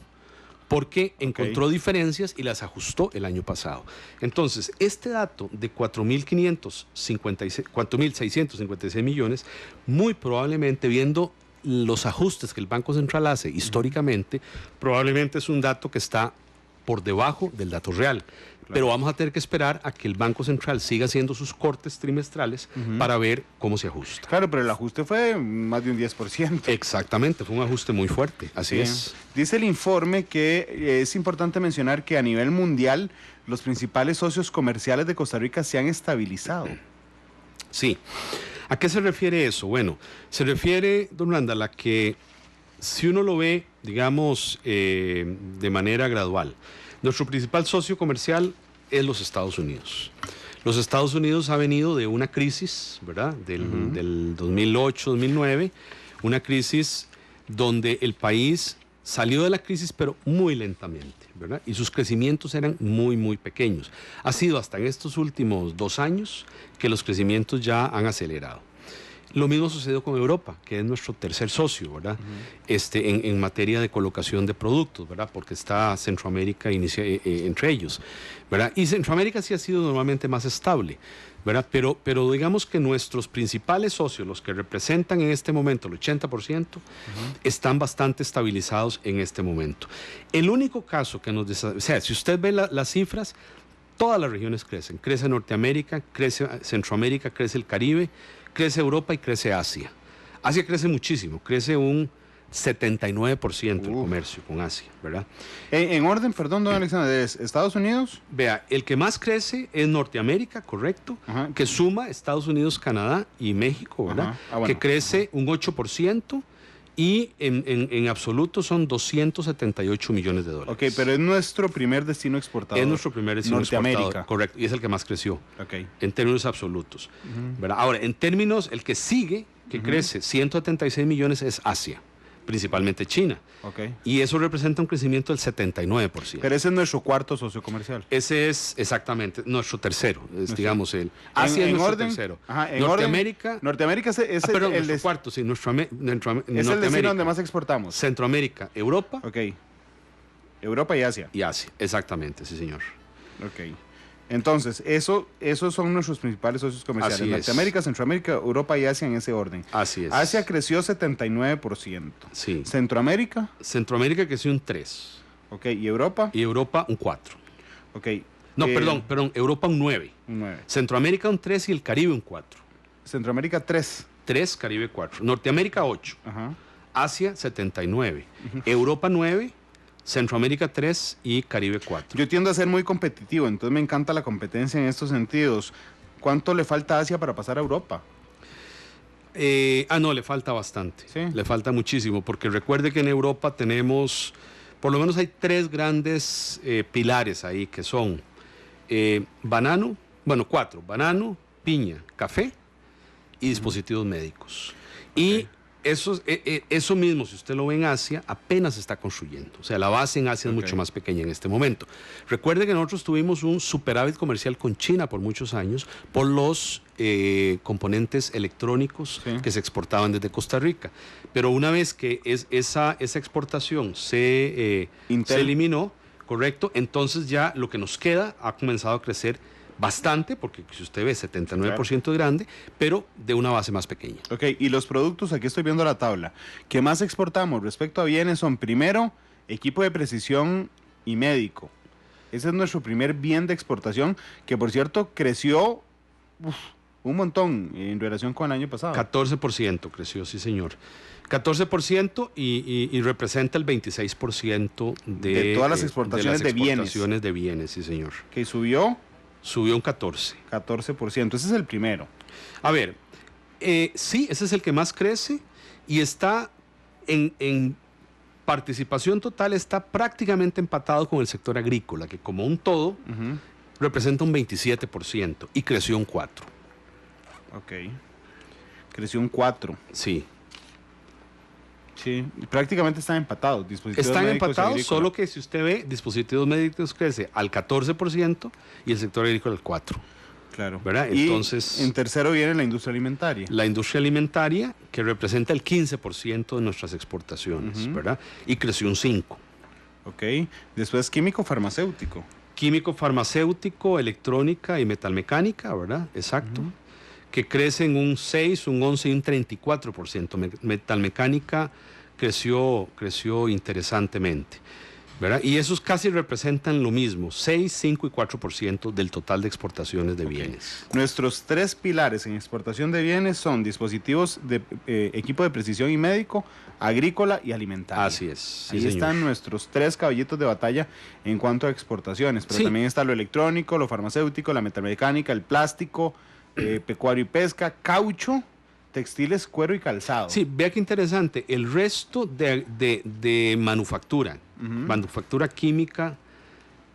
porque encontró diferencias y las ajustó el año pasado. Entonces, este dato de 4.656 millones, muy probablemente, viendo los ajustes que el Banco Central hace históricamente, probablemente es un dato que está por debajo del dato real. Pero vamos a tener que esperar a que el Banco Central siga haciendo sus cortes trimestrales para ver cómo se ajusta. Claro, pero el ajuste fue más de un 10%. Exactamente, fue un ajuste muy fuerte, así es. Dice el informe que es importante mencionar que a nivel mundial los principales socios comerciales de Costa Rica se han estabilizado. Sí. ¿A qué se refiere eso? Bueno, se refiere, don Randall, a que si uno lo ve, digamos, de manera gradual, nuestro principal socio comercial es los Estados Unidos. Los Estados Unidos ha venido de una crisis, ¿verdad? Del 2008-2009, una crisis donde el país salió de la crisis, pero muy lentamente, ¿verdad? Y sus crecimientos eran muy, muy pequeños. Ha sido hasta en estos últimos 2 años que los crecimientos ya han acelerado. Lo mismo sucedió con Europa, que es nuestro tercer socio, ¿verdad? En materia de colocación de productos, ¿verdad? Porque está Centroamérica entre ellos, ¿verdad? Y Centroamérica sí ha sido normalmente más estable, ¿verdad? Pero digamos que nuestros principales socios, los que representan en este momento el 80%, están bastante estabilizados en este momento. El único caso que o sea, si usted ve las cifras, todas las regiones crecen. Crece Norteamérica, crece Centroamérica, crece el Caribe, crece Europa y crece Asia. Asia crece muchísimo, crece un 79% el comercio con Asia, ¿verdad? En orden, perdón, don Alexander, ¿es Estados Unidos? Vea, el que más crece es Norteamérica, correcto, que suma Estados Unidos, Canadá y México, ¿verdad? Bueno. Que crece un 8%. Y en absoluto son 278 millones de dólares. Ok, pero es nuestro primer destino exportador. Es nuestro primer destino exportador, correcto, y es el que más creció, en términos absolutos. ¿Verdad? Ahora, en términos, el que sigue, que crece 176 millones, es Asia, principalmente China. Y eso representa un crecimiento del 79%. Pero ese es nuestro cuarto socio comercial. Ese es exactamente nuestro tercero, Asia es nuestro tercero. Norteamérica es nuestro cuarto, sí, es el destino donde más exportamos. Centroamérica, Europa. Europa y Asia. Y Asia, exactamente, sí señor. Entonces, esos son nuestros principales socios comerciales. Norteamérica, Centroamérica, Europa y Asia en ese orden. Así es. Asia creció 79%. Sí. Centroamérica. Centroamérica creció un 3. ¿Y Europa? Y Europa un 4. No, perdón, Europa un 9. Un 9. Centroamérica un 3 y el Caribe un 4. Centroamérica 3. 3, Caribe 4. Norteamérica 8. Asia 79. Europa 9. Centroamérica 3 y Caribe 4. Yo tiendo a ser muy competitivo, entonces me encanta la competencia en estos sentidos. ¿Cuánto le falta a Asia para pasar a Europa? No, le falta bastante. ¿Sí? Le falta muchísimo, porque recuerde que en Europa tenemos, por lo menos hay 3 grandes pilares ahí, que son 4. Banano, piña, café y dispositivos médicos. Y eso mismo, si usted lo ve en Asia, apenas se está construyendo. O sea, la base en Asia es mucho más pequeña en este momento. Recuerde que nosotros tuvimos un superávit comercial con China por muchos años por los componentes electrónicos que se exportaban desde Costa Rica. Pero una vez que esa exportación se eliminó, correcto, entonces ya lo que nos queda ha comenzado a crecer bastante, porque si usted ve 79% grande, pero de una base más pequeña. Ok, y los productos, aquí estoy viendo la tabla, que más exportamos respecto a bienes son, primero, equipo de precisión y médico. Ese es nuestro primer bien de exportación, que por cierto creció un montón en relación con el año pasado. 14% creció, sí señor. 14% y representa el 26% de todas las exportaciones de bienes, sí señor. Que subió un 14%. 14%, ese es el primero. A ver, sí, ese es el que más crece y está en participación total, está prácticamente empatado con el sector agrícola, que como un todo representa un 27% y creció un 4%. Ok, creció un 4%. Sí. Sí, prácticamente están empatados. Están empatados, solo que si usted ve, dispositivos médicos crece al 14% y el sector agrícola al 4%. Claro. ¿Verdad? Y entonces, en tercero viene la industria alimentaria. La industria alimentaria, que representa el 15% de nuestras exportaciones, ¿verdad? Y creció un 5%. Ok. Después químico farmacéutico. Químico farmacéutico, electrónica y metalmecánica, ¿verdad? Exacto. Que crecen un 6, un 11 y un 34%. Metalmecánica creció interesantemente, ¿verdad? Y esos casi representan lo mismo, 6, 5 y 4% del total de exportaciones de bienes. Nuestros tres pilares en exportación de bienes son dispositivos de equipo de precisión y médico, agrícola y alimentaria. Así es. Sí, ahí están nuestros tres caballitos de batalla en cuanto a exportaciones, pero también está lo electrónico, lo farmacéutico, la metalmecánica, el plástico, pecuario y pesca, caucho, textiles, cuero y calzado. Sí, vea qué interesante. El resto de manufactura, manufactura química,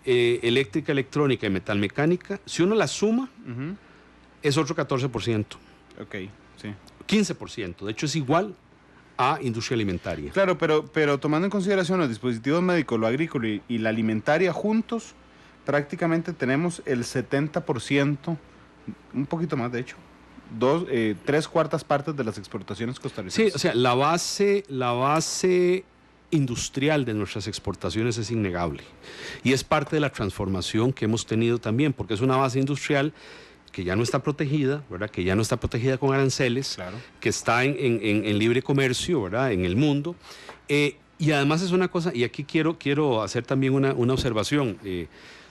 eléctrica, electrónica y metalmecánica, si uno la suma, es otro 14%. Ok, sí. 15%. De hecho, es igual a industria alimentaria. Claro, pero tomando en consideración los dispositivos médicos, lo agrícola y la alimentaria juntos, prácticamente tenemos el 70%, un poquito más de hecho, 3/4 partes de las exportaciones costarricenses. Sí, o sea, la base industrial de nuestras exportaciones es innegable y es parte de la transformación que hemos tenido también, porque es una base industrial que ya no está protegida, ¿verdad? Que ya no está protegida con aranceles, que está en libre comercio, ¿verdad? En el mundo. Y además es una cosa, y aquí quiero hacer también una observación,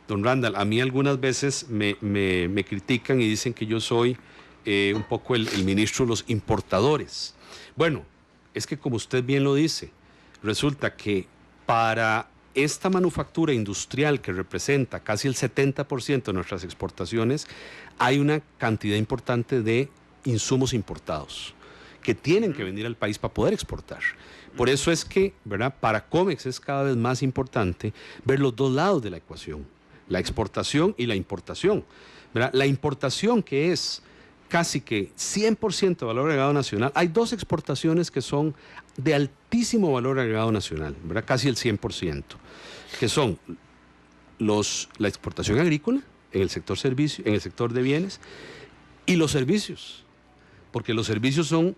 don Randall. A mí algunas veces me critican y dicen que yo soy un poco el ministro de los importadores. Bueno, es que como usted bien lo dice, resulta que para esta manufactura industrial que representa casi el 70% de nuestras exportaciones, hay una cantidad importante de insumos importados que tienen que venir al país para poder exportar. Por eso es que, ¿verdad? Para COMEX es cada vez más importante ver los dos lados de la ecuación, la exportación y la importación, ¿verdad? La importación, que es casi que 100% de valor agregado nacional. Hay dos exportaciones que son de altísimo valor agregado nacional, ¿verdad? Casi el 100%, que son la exportación agrícola en el sector servicio, en el sector de bienes, y los servicios, porque los servicios son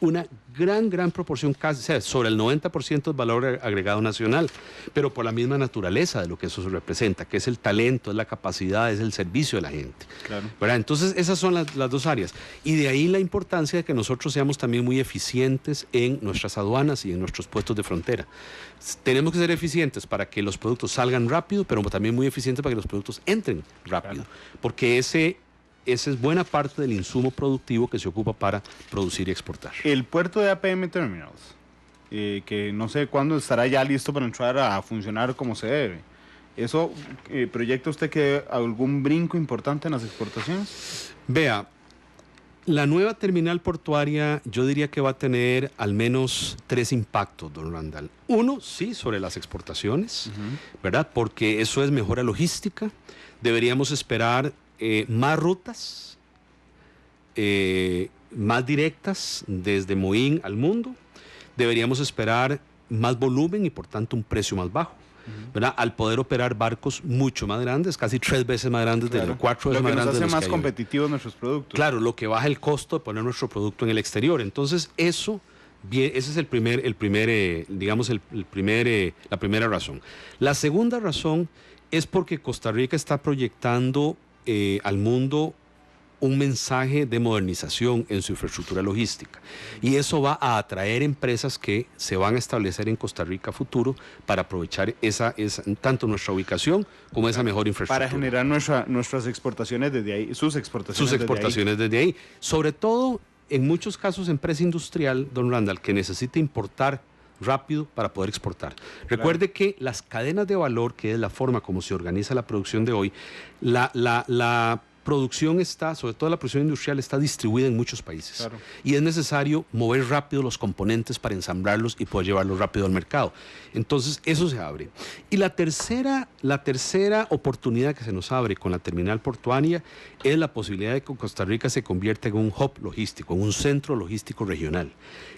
una gran proporción, casi, o sea, sobre el 90% es valor agregado nacional, pero por la misma naturaleza de lo que eso representa, que es el talento, es la capacidad, es el servicio de la gente. Claro. ¿Verdad? Entonces, esas son las dos áreas. Y de ahí la importancia de que nosotros seamos también muy eficientes en nuestras aduanas y en nuestros puestos de frontera. Tenemos que ser eficientes para que los productos salgan rápido, pero también muy eficientes para que los productos entren rápido, porque esa es buena parte del insumo productivo que se ocupa para producir y exportar. El puerto de APM Terminals, que no sé cuándo estará ya listo para entrar a funcionar como se debe. ¿Eso proyecta usted que algún brinco importante en las exportaciones? Vea, la nueva terminal portuaria yo diría que va a tener al menos 3 impactos, don Randall. Uno, sí, sobre las exportaciones, ¿verdad? Porque eso es mejora logística. Deberíamos esperar más rutas más directas desde Moín al mundo, deberíamos esperar más volumen y por tanto un precio más bajo. ¿Verdad? Al poder operar barcos mucho más grandes, casi 3 veces más grandes, Claro. de 4 veces más grandes. Lo que nos hace más hay competitivos nuestros productos. Claro, lo que baja el costo de poner nuestro producto en el exterior. Entonces, ese es la primera razón. La segunda razón es porque Costa Rica está proyectando al mundo un mensaje de modernización en su infraestructura logística. Y eso va a atraer empresas que se van a establecer en Costa Rica a futuro para aprovechar tanto nuestra ubicación como esa mejor infraestructura. Para generar nuestras exportaciones desde ahí, sus exportaciones desde ahí. Sobre todo, en muchos casos, empresa industrial, don Randall, que necesita importar rápido para poder exportar. Recuerde que las cadenas de valor, que es la forma como se organiza la producción de hoy, la producción sobre todo la producción industrial, está distribuida en muchos países. Claro. Y es necesario mover rápido los componentes para ensamblarlos y poder llevarlos rápido al mercado. Entonces, eso se abre. Y la tercera oportunidad que se nos abre con la terminal portuaria es la posibilidad de que Costa Rica se convierta en un hub logístico, en un centro logístico regional,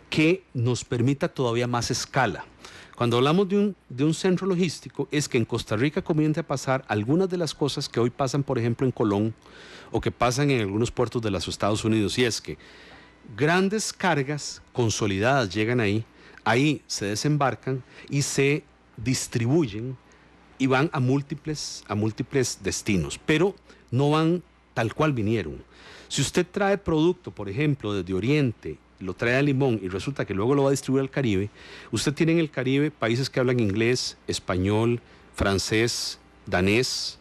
que nos permita todavía más escala. Cuando hablamos de un centro logístico, es que en Costa Rica comience a pasar algunas de las cosas que hoy pasan, por ejemplo, en Colón, o que pasan en algunos puertos de los Estados Unidos, y es que grandes cargas consolidadas llegan ahí se desembarcan y se distribuyen y van a múltiples destinos, pero no van tal cual vinieron. Si usted trae producto, por ejemplo, desde Oriente, lo trae a Limón y resulta que luego lo va a distribuir al Caribe, usted tiene en el Caribe países que hablan inglés, español, francés, danés,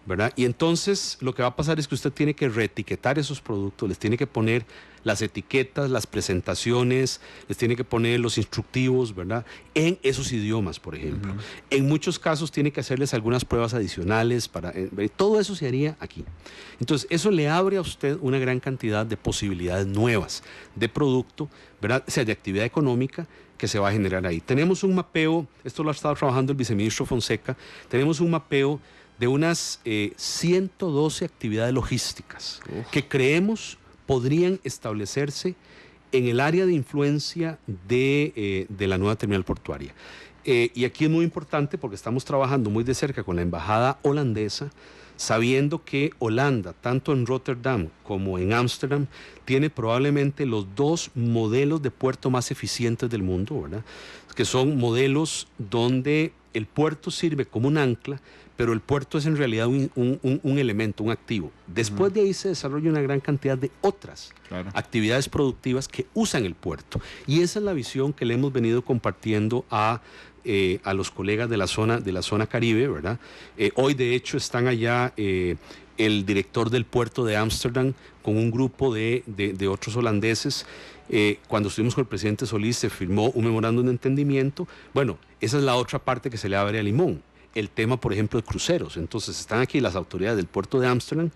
¿verdad? Y entonces lo que va a pasar es que usted tiene que reetiquetar esos productos, les tiene que poner las etiquetas, las presentaciones, les tiene que poner los instructivos, ¿verdad? En esos idiomas, por ejemplo. En muchos casos tiene que hacerles algunas pruebas adicionales, todo eso se haría aquí. Entonces, eso le abre a usted una gran cantidad de posibilidades nuevas de producto, ¿verdad? O sea, de actividad económica que se va a generar ahí. Tenemos un mapeo, esto lo ha estado trabajando el viceministro Fonseca, tenemos un mapeo de unas 112 actividades logísticas que creemos podrían establecerse en el área de influencia de la nueva terminal portuaria. Y aquí es muy importante porque estamos trabajando muy de cerca con la embajada holandesa, sabiendo que Holanda, tanto en Rotterdam como en Ámsterdam, tiene probablemente los 2 modelos de puerto más eficientes del mundo, ¿verdad? Que son modelos donde el puerto sirve como un ancla, pero el puerto es en realidad un elemento, un activo. Después de ahí se desarrolla una gran cantidad de otras actividades productivas que usan el puerto. Y esa es la visión que le hemos venido compartiendo a los colegas de la zona Caribe, ¿verdad? Hoy, de hecho, están allá el director del puerto de Ámsterdam con un grupo de otros holandeses. Cuando estuvimos con el presidente Solís se firmó un memorándum de entendimiento. Bueno, esa es la otra parte que se le abre a Limón. El tema, por ejemplo, de cruceros. Entonces están aquí las autoridades del puerto de Ámsterdam,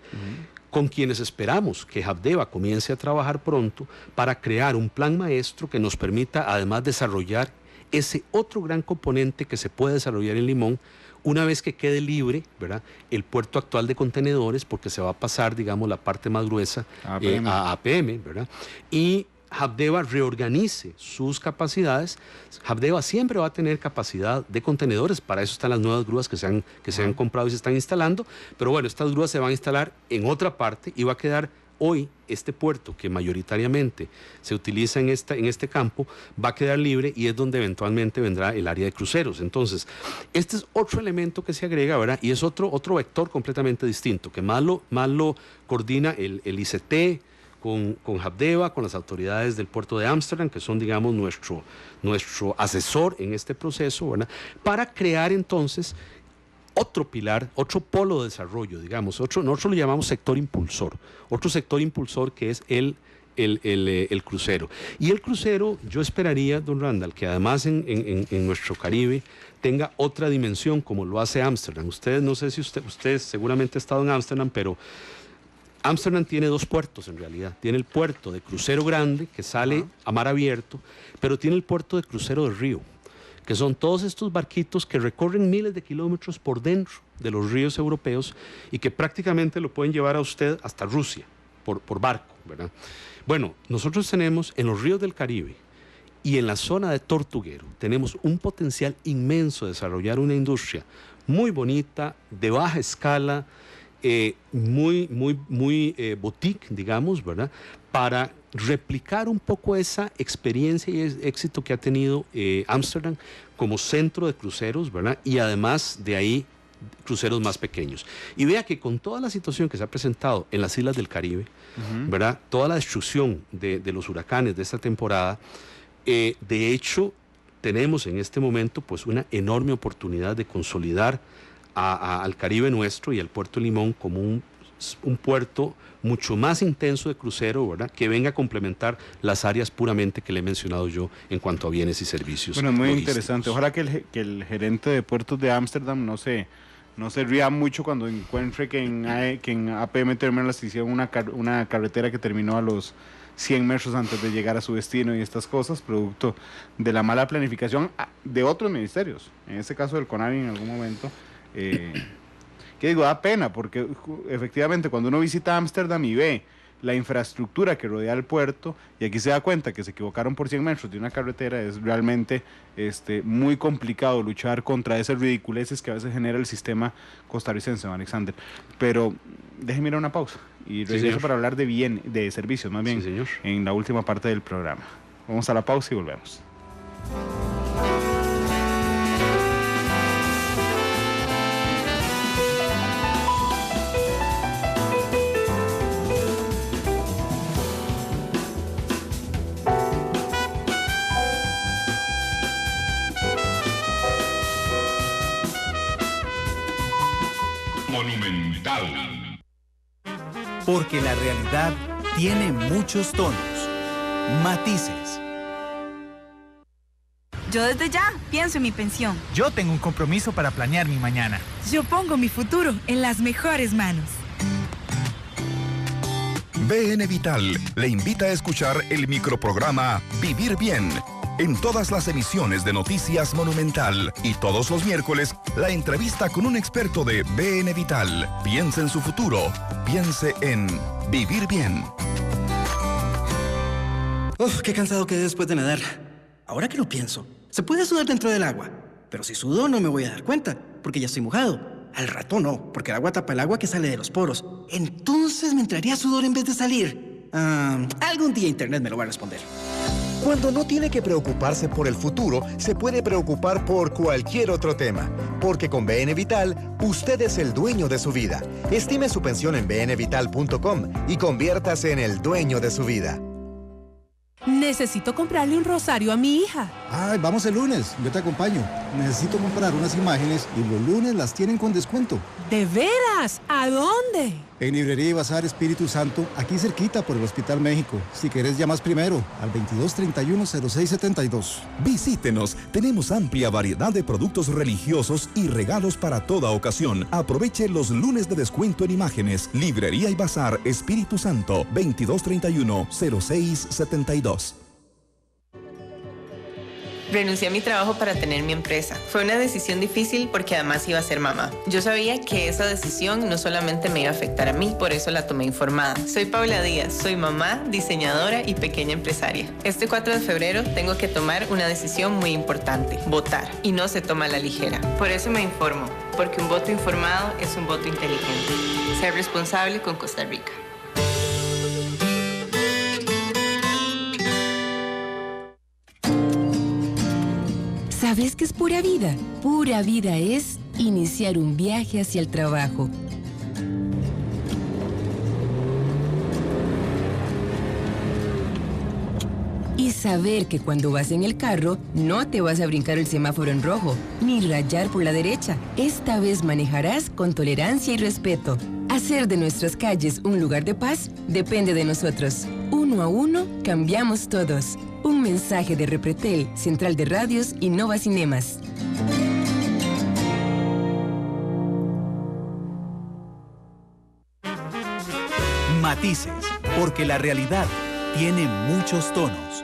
con quienes esperamos que Habdeba comience a trabajar pronto para crear un plan maestro que nos permita además desarrollar ese otro gran componente que se puede desarrollar en Limón una vez que quede libre, ¿verdad?, el puerto actual de contenedores, porque se va a pasar, digamos, la parte más gruesa a APM, ¿verdad? Y Habdeba reorganice sus capacidades. Habdeba siempre va a tener capacidad de contenedores, para eso están las nuevas grúas que se han comprado y se están instalando, pero bueno, estas grúas se van a instalar en otra parte y va a quedar hoy este puerto que mayoritariamente se utiliza en este campo, va a quedar libre y es donde eventualmente vendrá el área de cruceros. Entonces, este es otro elemento que se agrega, ¿verdad? Y es otro vector completamente distinto, que más lo coordina el ICT, con Habdeba, con las autoridades del puerto de Ámsterdam, que son, digamos, nuestro asesor en este proceso, ¿verdad?, para crear entonces otro pilar, otro polo de desarrollo, digamos, nosotros lo llamamos sector impulsor, otro sector impulsor que es el crucero. Y el crucero, yo esperaría, don Randall, que además en nuestro Caribe tenga otra dimensión como lo hace Ámsterdam. Ustedes, no sé si usted seguramente ha estado en Ámsterdam, pero Ámsterdam tiene 2 puertos en realidad. Tiene el puerto de crucero grande que sale a mar abierto, pero tiene el puerto de crucero de río, que son todos estos barquitos que recorren miles de kilómetros por dentro de los ríos europeos y que prácticamente lo pueden llevar a usted hasta Rusia por barco, ¿verdad? Bueno, nosotros tenemos en los ríos del Caribe y en la zona de Tortuguero, tenemos un potencial inmenso de desarrollar una industria muy bonita, de baja escala, muy boutique, digamos, ¿verdad? Para replicar un poco esa experiencia y ese éxito que ha tenido Ámsterdam como centro de cruceros, ¿verdad? Y además de ahí, cruceros más pequeños. Y vea que con toda la situación que se ha presentado en las islas del Caribe, ¿verdad? Toda la destrucción de los huracanes de esta temporada, de hecho, tenemos en este momento pues una enorme oportunidad de consolidar al Caribe nuestro y al puerto de Limón como un puerto mucho más intenso de crucero, ¿verdad? Que venga a complementar las áreas puramente que le he mencionado yo en cuanto a bienes y servicios. Bueno, muy interesante. Ojalá que el gerente de puertos de Ámsterdam no se ría mucho cuando encuentre que en APM Terminals hicieron una carretera que terminó a los 100 metros antes de llegar a su destino y estas cosas, producto de la mala planificación de otros ministerios, en este caso del CONAVI en algún momento. Que digo, da pena, porque efectivamente cuando uno visita Ámsterdam y ve la infraestructura que rodea el puerto, y aquí se da cuenta que se equivocaron por 100 metros de una carretera, es realmente muy complicado luchar contra esas ridiculeces que a veces genera el sistema costarricense, don Alexander. Pero déjeme ir a una pausa y regreso para hablar de servicios, más bien, en la última parte del programa. Vamos a la pausa y volvemos. Monumental. Porque la realidad tiene muchos tonos, matices. Yo desde ya pienso en mi pensión. Yo tengo un compromiso para planear mi mañana. Yo pongo mi futuro en las mejores manos. BN Vital le invita a escuchar el microprograma Vivir Bien en todas las emisiones de Noticias Monumental y todos los miércoles la entrevista con un experto de BN Vital. Piense en su futuro, piense en Vivir Bien. Uf, qué cansado quedé después de nadar. Ahora que lo pienso, se puede sudar dentro del agua, pero si sudo no me voy a dar cuenta, porque ya estoy mojado. Al rato no, porque el agua tapa el agua que sale de los poros. Entonces me entraría sudor en vez de salir. Algún día Internet me lo va a responder. Cuando no tiene que preocuparse por el futuro, se puede preocupar por cualquier otro tema. Porque con BN Vital, usted es el dueño de su vida. Estime su pensión en bnvital.com y conviértase en el dueño de su vida. Necesito comprarle un rosario a mi hija. Ay, vamos el lunes, yo te acompaño. Necesito comprar unas imágenes y los lunes las tienen con descuento. ¿De veras? ¿A dónde? En Librería y Bazar Espíritu Santo, aquí cerquita por el Hospital México. Si querés llamas primero, al 2231-0672. Visítenos, tenemos amplia variedad de productos religiosos y regalos para toda ocasión. Aproveche los lunes de descuento en imágenes. Librería y Bazar Espíritu Santo, 2231-0672. Renuncié a mi trabajo para tener mi empresa. Fue una decisión difícil porque además iba a ser mamá. Yo sabía que esa decisión no solamente me iba a afectar a mí, por eso la tomé informada. Soy Paula Díaz, soy mamá, diseñadora y pequeña empresaria. Este 4 de febrero tengo que tomar una decisión muy importante, votar, y no se toma a la ligera. Por eso me informo, porque un voto informado es un voto inteligente. Ser responsable con Costa Rica. ¿Sabes qué es pura vida? Pura vida es iniciar un viaje hacia el trabajo. Y saber que cuando vas en el carro, no te vas a brincar el semáforo en rojo, ni rayar por la derecha. Esta vez manejarás con tolerancia y respeto. Hacer de nuestras calles un lugar de paz depende de nosotros. Uno a uno, cambiamos todos. Un mensaje de Repretel, Central de Radios y Nova Cinemas. Matices, porque la realidad tiene muchos tonos.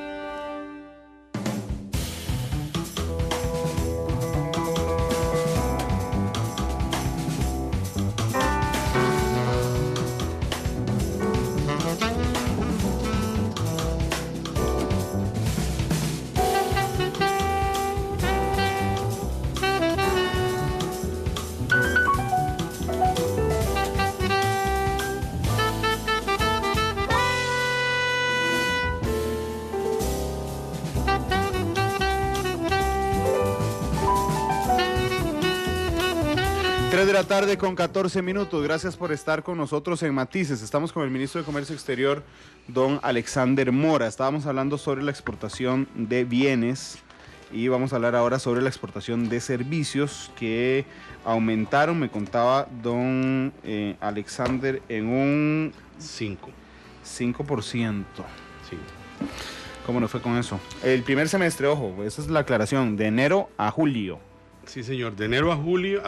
3 de la tarde con 14 minutos. Gracias por estar con nosotros en Matices. Estamos con el ministro de Comercio Exterior, don Alexander Mora. Estábamos hablando sobre la exportación de bienes y vamos a hablar ahora sobre la exportación de servicios que aumentaron, me contaba don Alexander, en un 5%. Sí. ¿Cómo nos fue con eso? El primer semestre, ojo, esa es la aclaración, de enero a julio. Sí, señor, de enero a junio,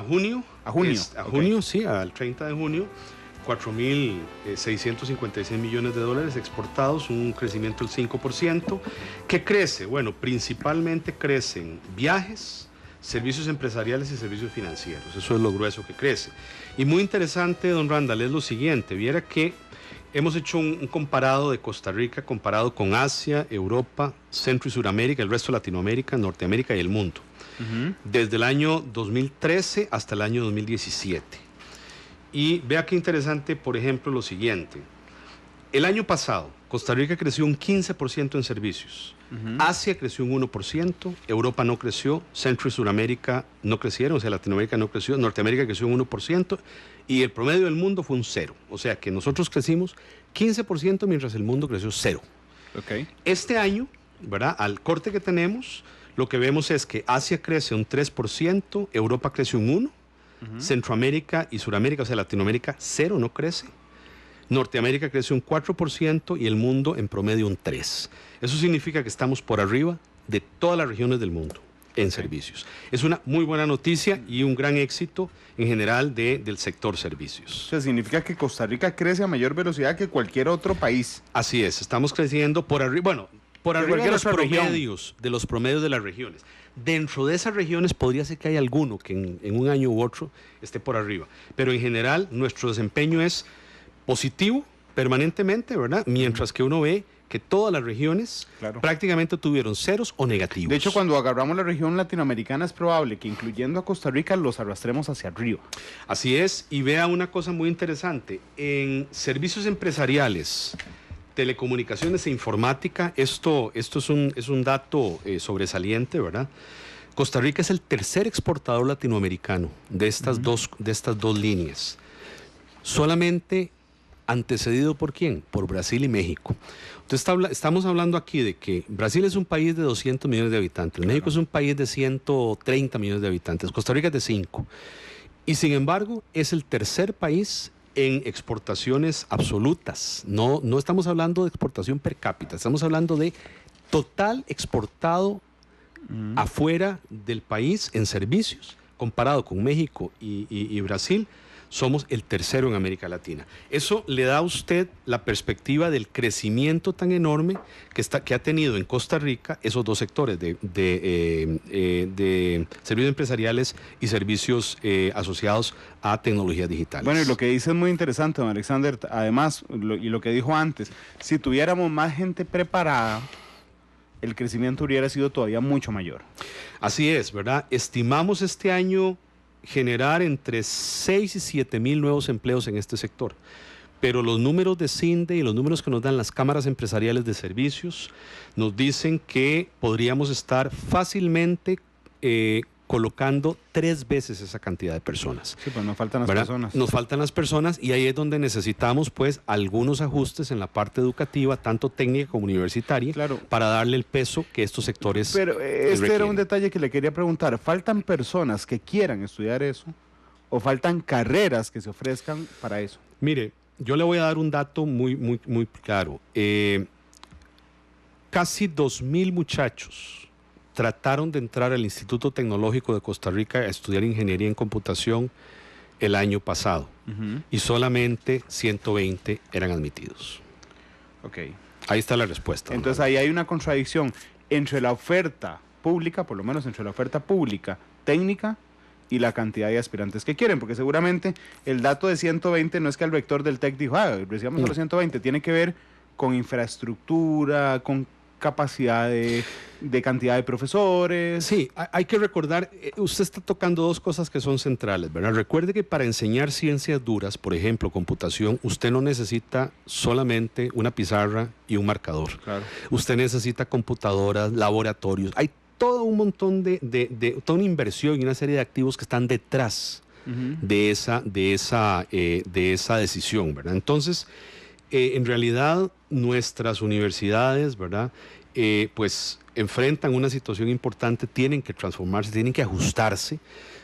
sí, al 30 de junio, 4.656 millones de dólares exportados, un crecimiento del 5%. ¿Qué crece? Bueno, principalmente crecen viajes, servicios empresariales y servicios financieros. Eso es lo grueso que crece. Y muy interesante, don Randall, es lo siguiente. Viera que hemos hecho un comparado de Costa Rica comparado con Asia, Europa, Centro y Suramérica, el resto de Latinoamérica, Norteamérica y el mundo. Desde el año 2013 hasta el año 2017. Y vea qué interesante, por ejemplo, lo siguiente. El año pasado, Costa Rica creció un 15% en servicios. Asia creció un 1%, Europa no creció, Centro y Suramérica no crecieron, o sea, Latinoamérica no creció, Norteamérica creció un 1%, y el promedio del mundo fue un 0%. O sea que nosotros crecimos 15% mientras el mundo creció 0%. Okay. Este año, ¿verdad? Al corte que tenemos, lo que vemos es que Asia crece un 3%, Europa crece un 1%, Centroamérica y Suramérica, o sea, Latinoamérica 0%, no crece. Norteamérica crece un 4% y el mundo en promedio un 3%. Eso significa que estamos por arriba de todas las regiones del mundo en servicios. Es una muy buena noticia y un gran éxito en general del sector servicios. O sea, significa que Costa Rica crece a mayor velocidad que cualquier otro país. Así es, estamos creciendo por arriba, bueno, por arriba de los promedios de las regiones. Dentro de esas regiones podría ser que haya alguno que en un año u otro esté por arriba, pero en general nuestro desempeño es positivo permanentemente, ¿verdad? Mientras que uno ve que todas las regiones prácticamente tuvieron ceros o negativos. De hecho, cuando agarramos la región latinoamericana es probable que, incluyendo a Costa Rica, los arrastremos hacia arriba. Así es, y vea una cosa muy interesante. En servicios empresariales, telecomunicaciones e informática, esto es un dato sobresaliente, ¿verdad? Costa Rica es el tercer exportador latinoamericano de estas dos líneas. Solamente antecedido ¿por quién? Por Brasil y México. Entonces estamos hablando aquí de que Brasil es un país de 200 millones de habitantes, México es un país de 130 millones de habitantes, Costa Rica es de 5. Y sin embargo es el tercer país en exportaciones absolutas. No estamos hablando de exportación per cápita, estamos hablando de total exportado afuera del país en servicios, comparado con México y Brasil. Somos el tercero en América Latina. Eso le da a usted la perspectiva del crecimiento tan enorme que ha tenido en Costa Rica esos dos sectores de servicios empresariales y servicios asociados a tecnologías digitales. Bueno, y lo que dice es muy interesante, don Alexander. Además, y lo que dijo antes, si tuviéramos más gente preparada, el crecimiento hubiera sido todavía mucho mayor. Así es, ¿verdad? Estimamos este año generar entre 6 y 7 mil nuevos empleos en este sector. Pero los números de CINDE y los números que nos dan las cámaras empresariales de servicios nos dicen que podríamos estar fácilmente colocando 3 veces esa cantidad de personas. Sí, pues nos faltan las personas. Nos faltan las personas y ahí es donde necesitamos pues algunos ajustes en la parte educativa, tanto técnica como universitaria, para darle el peso que estos sectores Pero requieren. era un detalle que le quería preguntar. ¿Faltan personas que quieran estudiar eso o faltan carreras que se ofrezcan para eso? Mire, yo le voy a dar un dato muy claro. Casi 2.000 muchachos trataron de entrar al Instituto Tecnológico de Costa Rica a estudiar ingeniería en computación el año pasado y solamente 120 eran admitidos. Ok. Ahí está la respuesta. Entonces ahí hay una contradicción entre la oferta pública, por lo menos entre la oferta pública técnica y la cantidad de aspirantes que quieren, porque seguramente el dato de 120 no es que el rector del TEC dijo, recibamos a los 120, tiene que ver con infraestructura, con capacidad de cantidad de profesores. Sí, hay que recordar, usted está tocando dos cosas que son centrales, ¿verdad? Recuerde que para enseñar ciencias duras, por ejemplo, computación, usted no necesita solamente una pizarra y un marcador. Claro. Usted necesita computadoras, laboratorios, hay todo un montón toda una inversión y una serie de activos que están detrás de esa decisión, ¿verdad? Entonces, en realidad, nuestras universidades, ¿verdad?, pues enfrentan una situación importante, tienen que transformarse, tienen que ajustarse,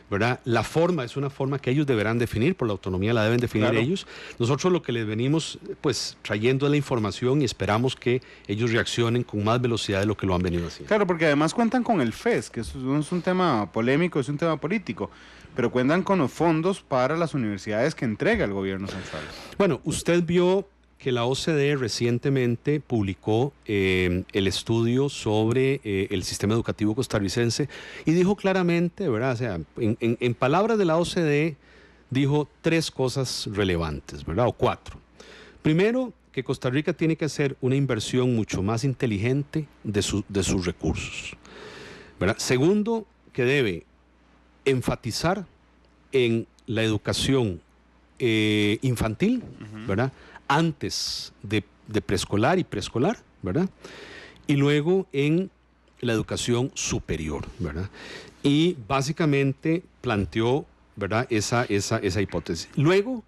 ¿verdad? La forma es una forma que ellos deberán definir, por la autonomía la deben definir ellos. Nosotros lo que les venimos pues trayendo es la información y esperamos que ellos reaccionen con más velocidad de lo que lo han venido haciendo. Claro, porque además cuentan con el FES, que es un tema polémico, es un tema político, pero cuentan con los fondos para las universidades que entrega el gobierno central. Bueno, usted vio que la OCDE recientemente publicó el estudio sobre el sistema educativo costarricense y dijo claramente, ¿verdad? O sea, en palabras de la OCDE, dijo 3 cosas relevantes, ¿verdad? O 4. Primero, que Costa Rica tiene que hacer una inversión mucho más inteligente de sus recursos, ¿verdad? Segundo, que debe enfatizar en la educación infantil, ¿verdad?, antes de preescolar y preescolar, ¿verdad? Y luego en la educación superior, ¿verdad? Y básicamente planteó, ¿verdad?, esa hipótesis. Luego,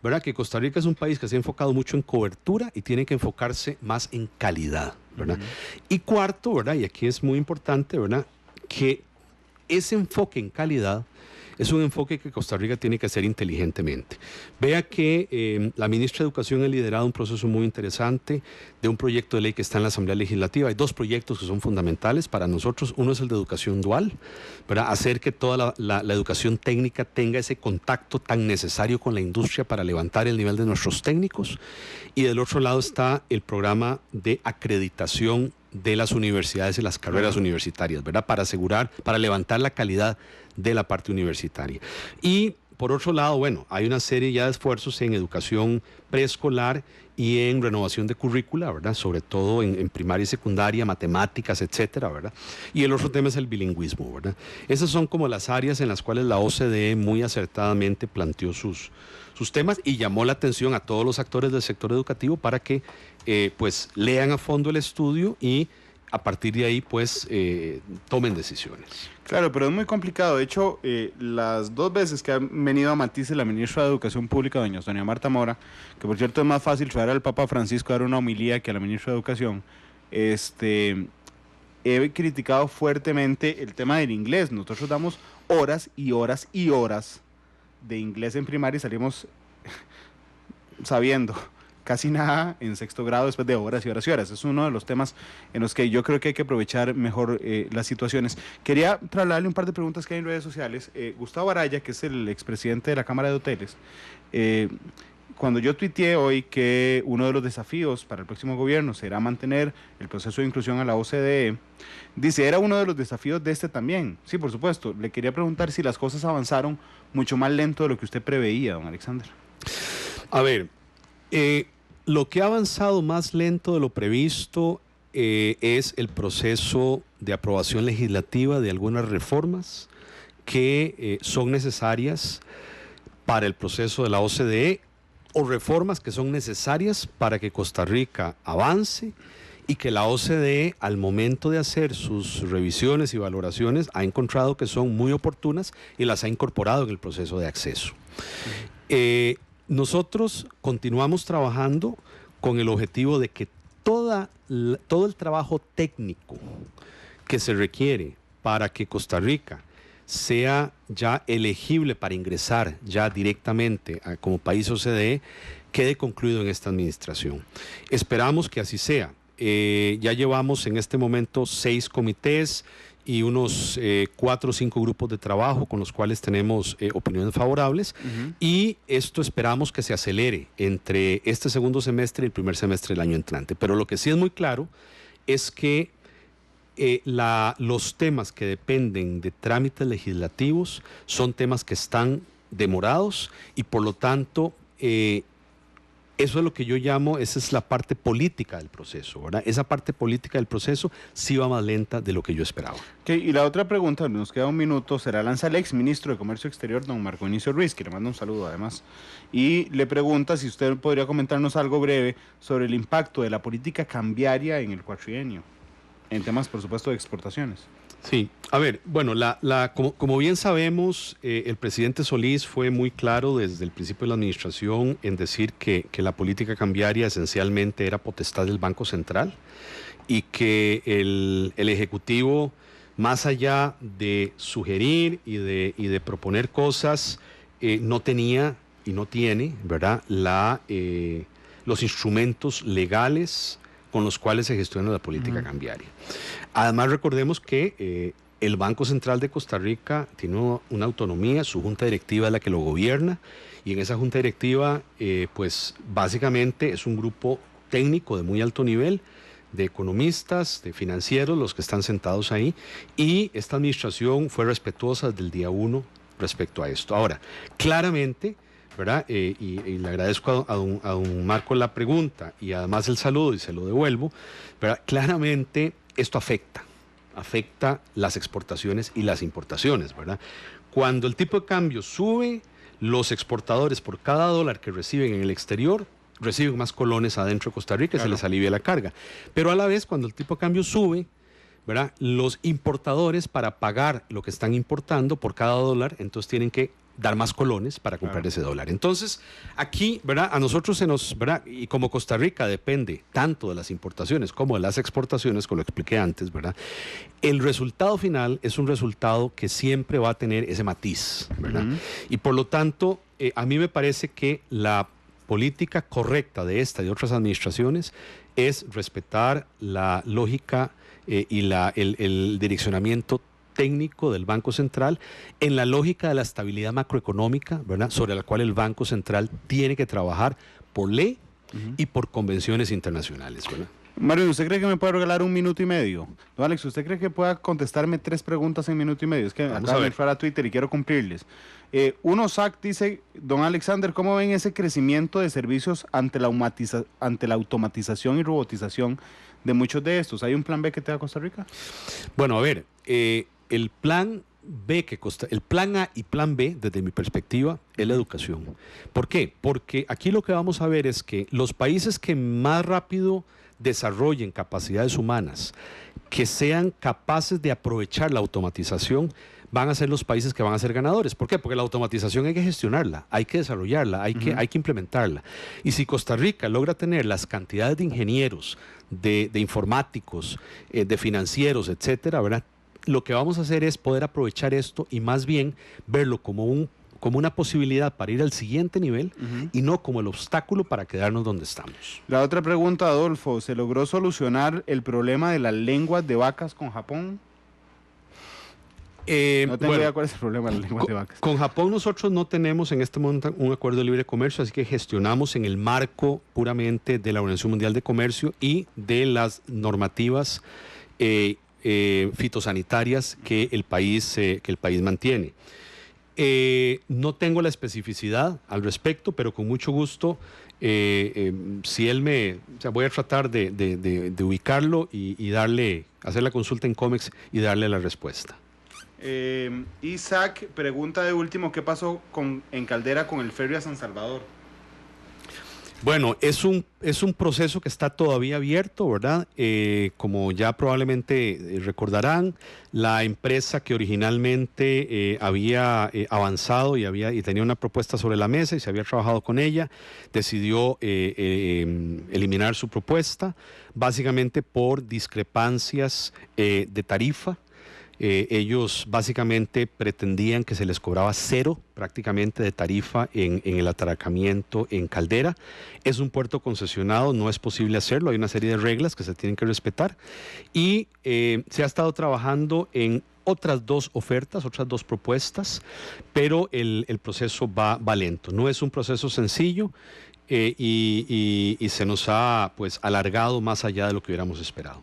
¿verdad?, que Costa Rica es un país que se ha enfocado mucho en cobertura y tiene que enfocarse más en calidad, ¿verdad? Y cuarto, ¿verdad?, y aquí es muy importante, ¿verdad?, que ese enfoque en calidad es un enfoque que Costa Rica tiene que hacer inteligentemente. Vea que la ministra de Educación ha liderado un proceso muy interesante de un proyecto de ley que está en la Asamblea Legislativa. Hay 2 proyectos que son fundamentales para nosotros. Uno es el de educación dual, ¿verdad?, hacer que toda la educación técnica tenga ese contacto tan necesario con la industria para levantar el nivel de nuestros técnicos. Y del otro lado está el programa de acreditación de las universidades y las carreras universitarias, ¿verdad?, para levantar la calidad de la parte universitaria. Y por otro lado, bueno, hay una serie ya de esfuerzos en educación preescolar y en renovación de currícula, ¿verdad?, sobre todo en primaria y secundaria, matemáticas, etcétera, ¿verdad? Y el otro tema es el bilingüismo, ¿verdad? Esas son como las áreas en las cuales la OCDE muy acertadamente planteó sus temas y llamó la atención a todos los actores del sector educativo para que pues lean a fondo el estudio y a partir de ahí pues tomen decisiones. Claro, pero es muy complicado. De hecho, las 2 veces que ha venido a Matices la ministra de Educación Pública, doña Sonia Marta Mora, que por cierto es más fácil traer al Papa Francisco a dar una homilía que a la ministra de Educación, he criticado fuertemente el tema del inglés. Nosotros damos horas y horas y horas de inglés en primaria y salimos sabiendo casi nada en 6º grado después de horas y horas y horas. Es uno de los temas en los que yo creo que hay que aprovechar mejor las situaciones. Quería trasladarle un par de preguntas que hay en redes sociales. Gustavo Araya, que es el expresidente de la Cámara de Hoteles, cuando yo tuiteé hoy que uno de los desafíos para el próximo gobierno será mantener el proceso de inclusión a la OCDE, dice, era uno de los desafíos de este también. Sí, por supuesto. Le quería preguntar si las cosas avanzaron mucho más lento de lo que usted preveía, don Alexander. A ver, lo que ha avanzado más lento de lo previsto es el proceso de aprobación legislativa de algunas reformas que son necesarias para el proceso de la OCDE o reformas que son necesarias para que Costa Rica avance y que la OCDE al momento de hacer sus revisiones y valoraciones ha encontrado que son muy oportunas y las ha incorporado en el proceso de acceso. Nosotros continuamos trabajando con el objetivo de que todo el trabajo técnico que se requiere para que Costa Rica sea ya elegible para ingresar ya directamente como país OCDE quede concluido en esta administración. Esperamos que así sea. Ya llevamos en este momento 6 comités y unos 4 o 5 grupos de trabajo con los cuales tenemos opiniones favorables y esto esperamos que se acelere entre este segundo semestre y el primer semestre del año entrante. Pero lo que sí es muy claro es que los temas que dependen de trámites legislativos son temas que están demorados y por lo tanto eso es lo que yo llamo, esa es la parte política del proceso, ¿verdad? Esa parte política del proceso sí va más lenta de lo que yo esperaba. Okay, y la otra pregunta, nos queda un minuto, será lanza el ex ministro de Comercio Exterior, don Marco Inicio Ruiz, que le manda un saludo además, y le pregunta si usted podría comentarnos algo breve sobre el impacto de la política cambiaria en el cuatrienio. En temas, por supuesto, de exportaciones. Sí, a ver, bueno, como bien sabemos, el presidente Solís fue muy claro desde el principio de la administración en decir que la política cambiaria esencialmente era potestad del Banco Central y que el Ejecutivo, más allá de sugerir y de proponer cosas, no tenía y no tiene, ¿verdad?, los instrumentos legales con los cuales se gestiona la política cambiaria. Además, recordemos que el Banco Central de Costa Rica tiene una autonomía, su junta directiva es la que lo gobierna, y en esa junta directiva, pues básicamente es un grupo técnico de muy alto nivel, de economistas, de financieros, los que están sentados ahí, y esta administración fue respetuosa desde el día 1 respecto a esto. Ahora, claramente, ¿verdad? Y le agradezco a don Marco la pregunta y además el saludo y se lo devuelvo, ¿verdad? Claramente esto afecta las exportaciones y las importaciones, ¿verdad? Cuando el tipo de cambio sube, los exportadores por cada dólar que reciben en el exterior reciben más colones adentro de Costa Rica y se les alivia la carga. Pero a la vez, cuando el tipo de cambio sube, ¿verdad?, los importadores, para pagar lo que están importando por cada dólar, entonces tienen que dar más colones para comprar ese dólar. Entonces, aquí, ¿verdad?, a nosotros se nos, ¿verdad?, y como Costa Rica depende tanto de las importaciones como de las exportaciones, como lo expliqué antes, ¿verdad?, el resultado final es un resultado que siempre va a tener ese matiz, ¿verdad? Y por lo tanto, a mí me parece que la política correcta de esta y de otras administraciones es respetar la lógica y el direccionamiento técnico del Banco Central en la lógica de la estabilidad macroeconómica, ¿verdad?, sobre la cual el Banco Central tiene que trabajar por ley y por convenciones internacionales, ¿verdad? Mario, ¿usted cree que me puede regalar 1 minuto y medio? Don Alex, ¿usted cree que pueda contestarme 3 preguntas en 1 minuto y medio? Es que acabo de entrar a Twitter y quiero cumplirles. Zach dice, don Alexander, ¿cómo ven ese crecimiento de servicios ante la automatización y robotización de muchos de estos? ¿Hay un plan B que tenga Costa Rica? Bueno, a ver, el plan A y plan B, desde mi perspectiva, es la educación. ¿Por qué? Porque aquí lo que vamos a ver es que los países que más rápido desarrollen capacidades humanas, que sean capaces de aprovechar la automatización, van a ser los países que van a ser ganadores. ¿Por qué? Porque la automatización hay que gestionarla, hay que desarrollarla, hay que implementarla. Y si Costa Rica logra tener las cantidades de ingenieros, de informáticos, de financieros, etcétera, ¿verdad?, lo que vamos a hacer es poder aprovechar esto y más bien verlo como una posibilidad para ir al siguiente nivel y no como el obstáculo para quedarnos donde estamos. La otra pregunta, Adolfo, ¿se logró solucionar el problema de las lenguas de vacas con Japón? No tengo idea cuál es el problema de las lenguas de vacas. Con Japón nosotros no tenemos en este momento un acuerdo de libre comercio, así que gestionamos en el marco puramente de la Organización Mundial de Comercio y de las normativas fitosanitarias que el país mantiene. No tengo la especificidad al respecto, pero con mucho gusto, si él voy a tratar de ubicarlo y hacer la consulta en COMEX y darle la respuesta. Isaac pregunta de último, ¿qué pasó en Caldera con el ferry a San Salvador? Bueno, es un proceso que está todavía abierto, ¿verdad? Como ya probablemente recordarán, la empresa que originalmente había avanzado y tenía una propuesta sobre la mesa y se había trabajado con ella, decidió eliminar su propuesta, básicamente por discrepancias de tarifa. Ellos básicamente pretendían que se les cobraba 0 prácticamente de tarifa en el atracamiento en Caldera. Es un puerto concesionado, no es posible hacerlo, hay una serie de reglas que se tienen que respetar y se ha estado trabajando en otras 2 ofertas, otras 2 propuestas, pero el proceso va lento. No es un proceso sencillo y se nos ha alargado más allá de lo que hubiéramos esperado.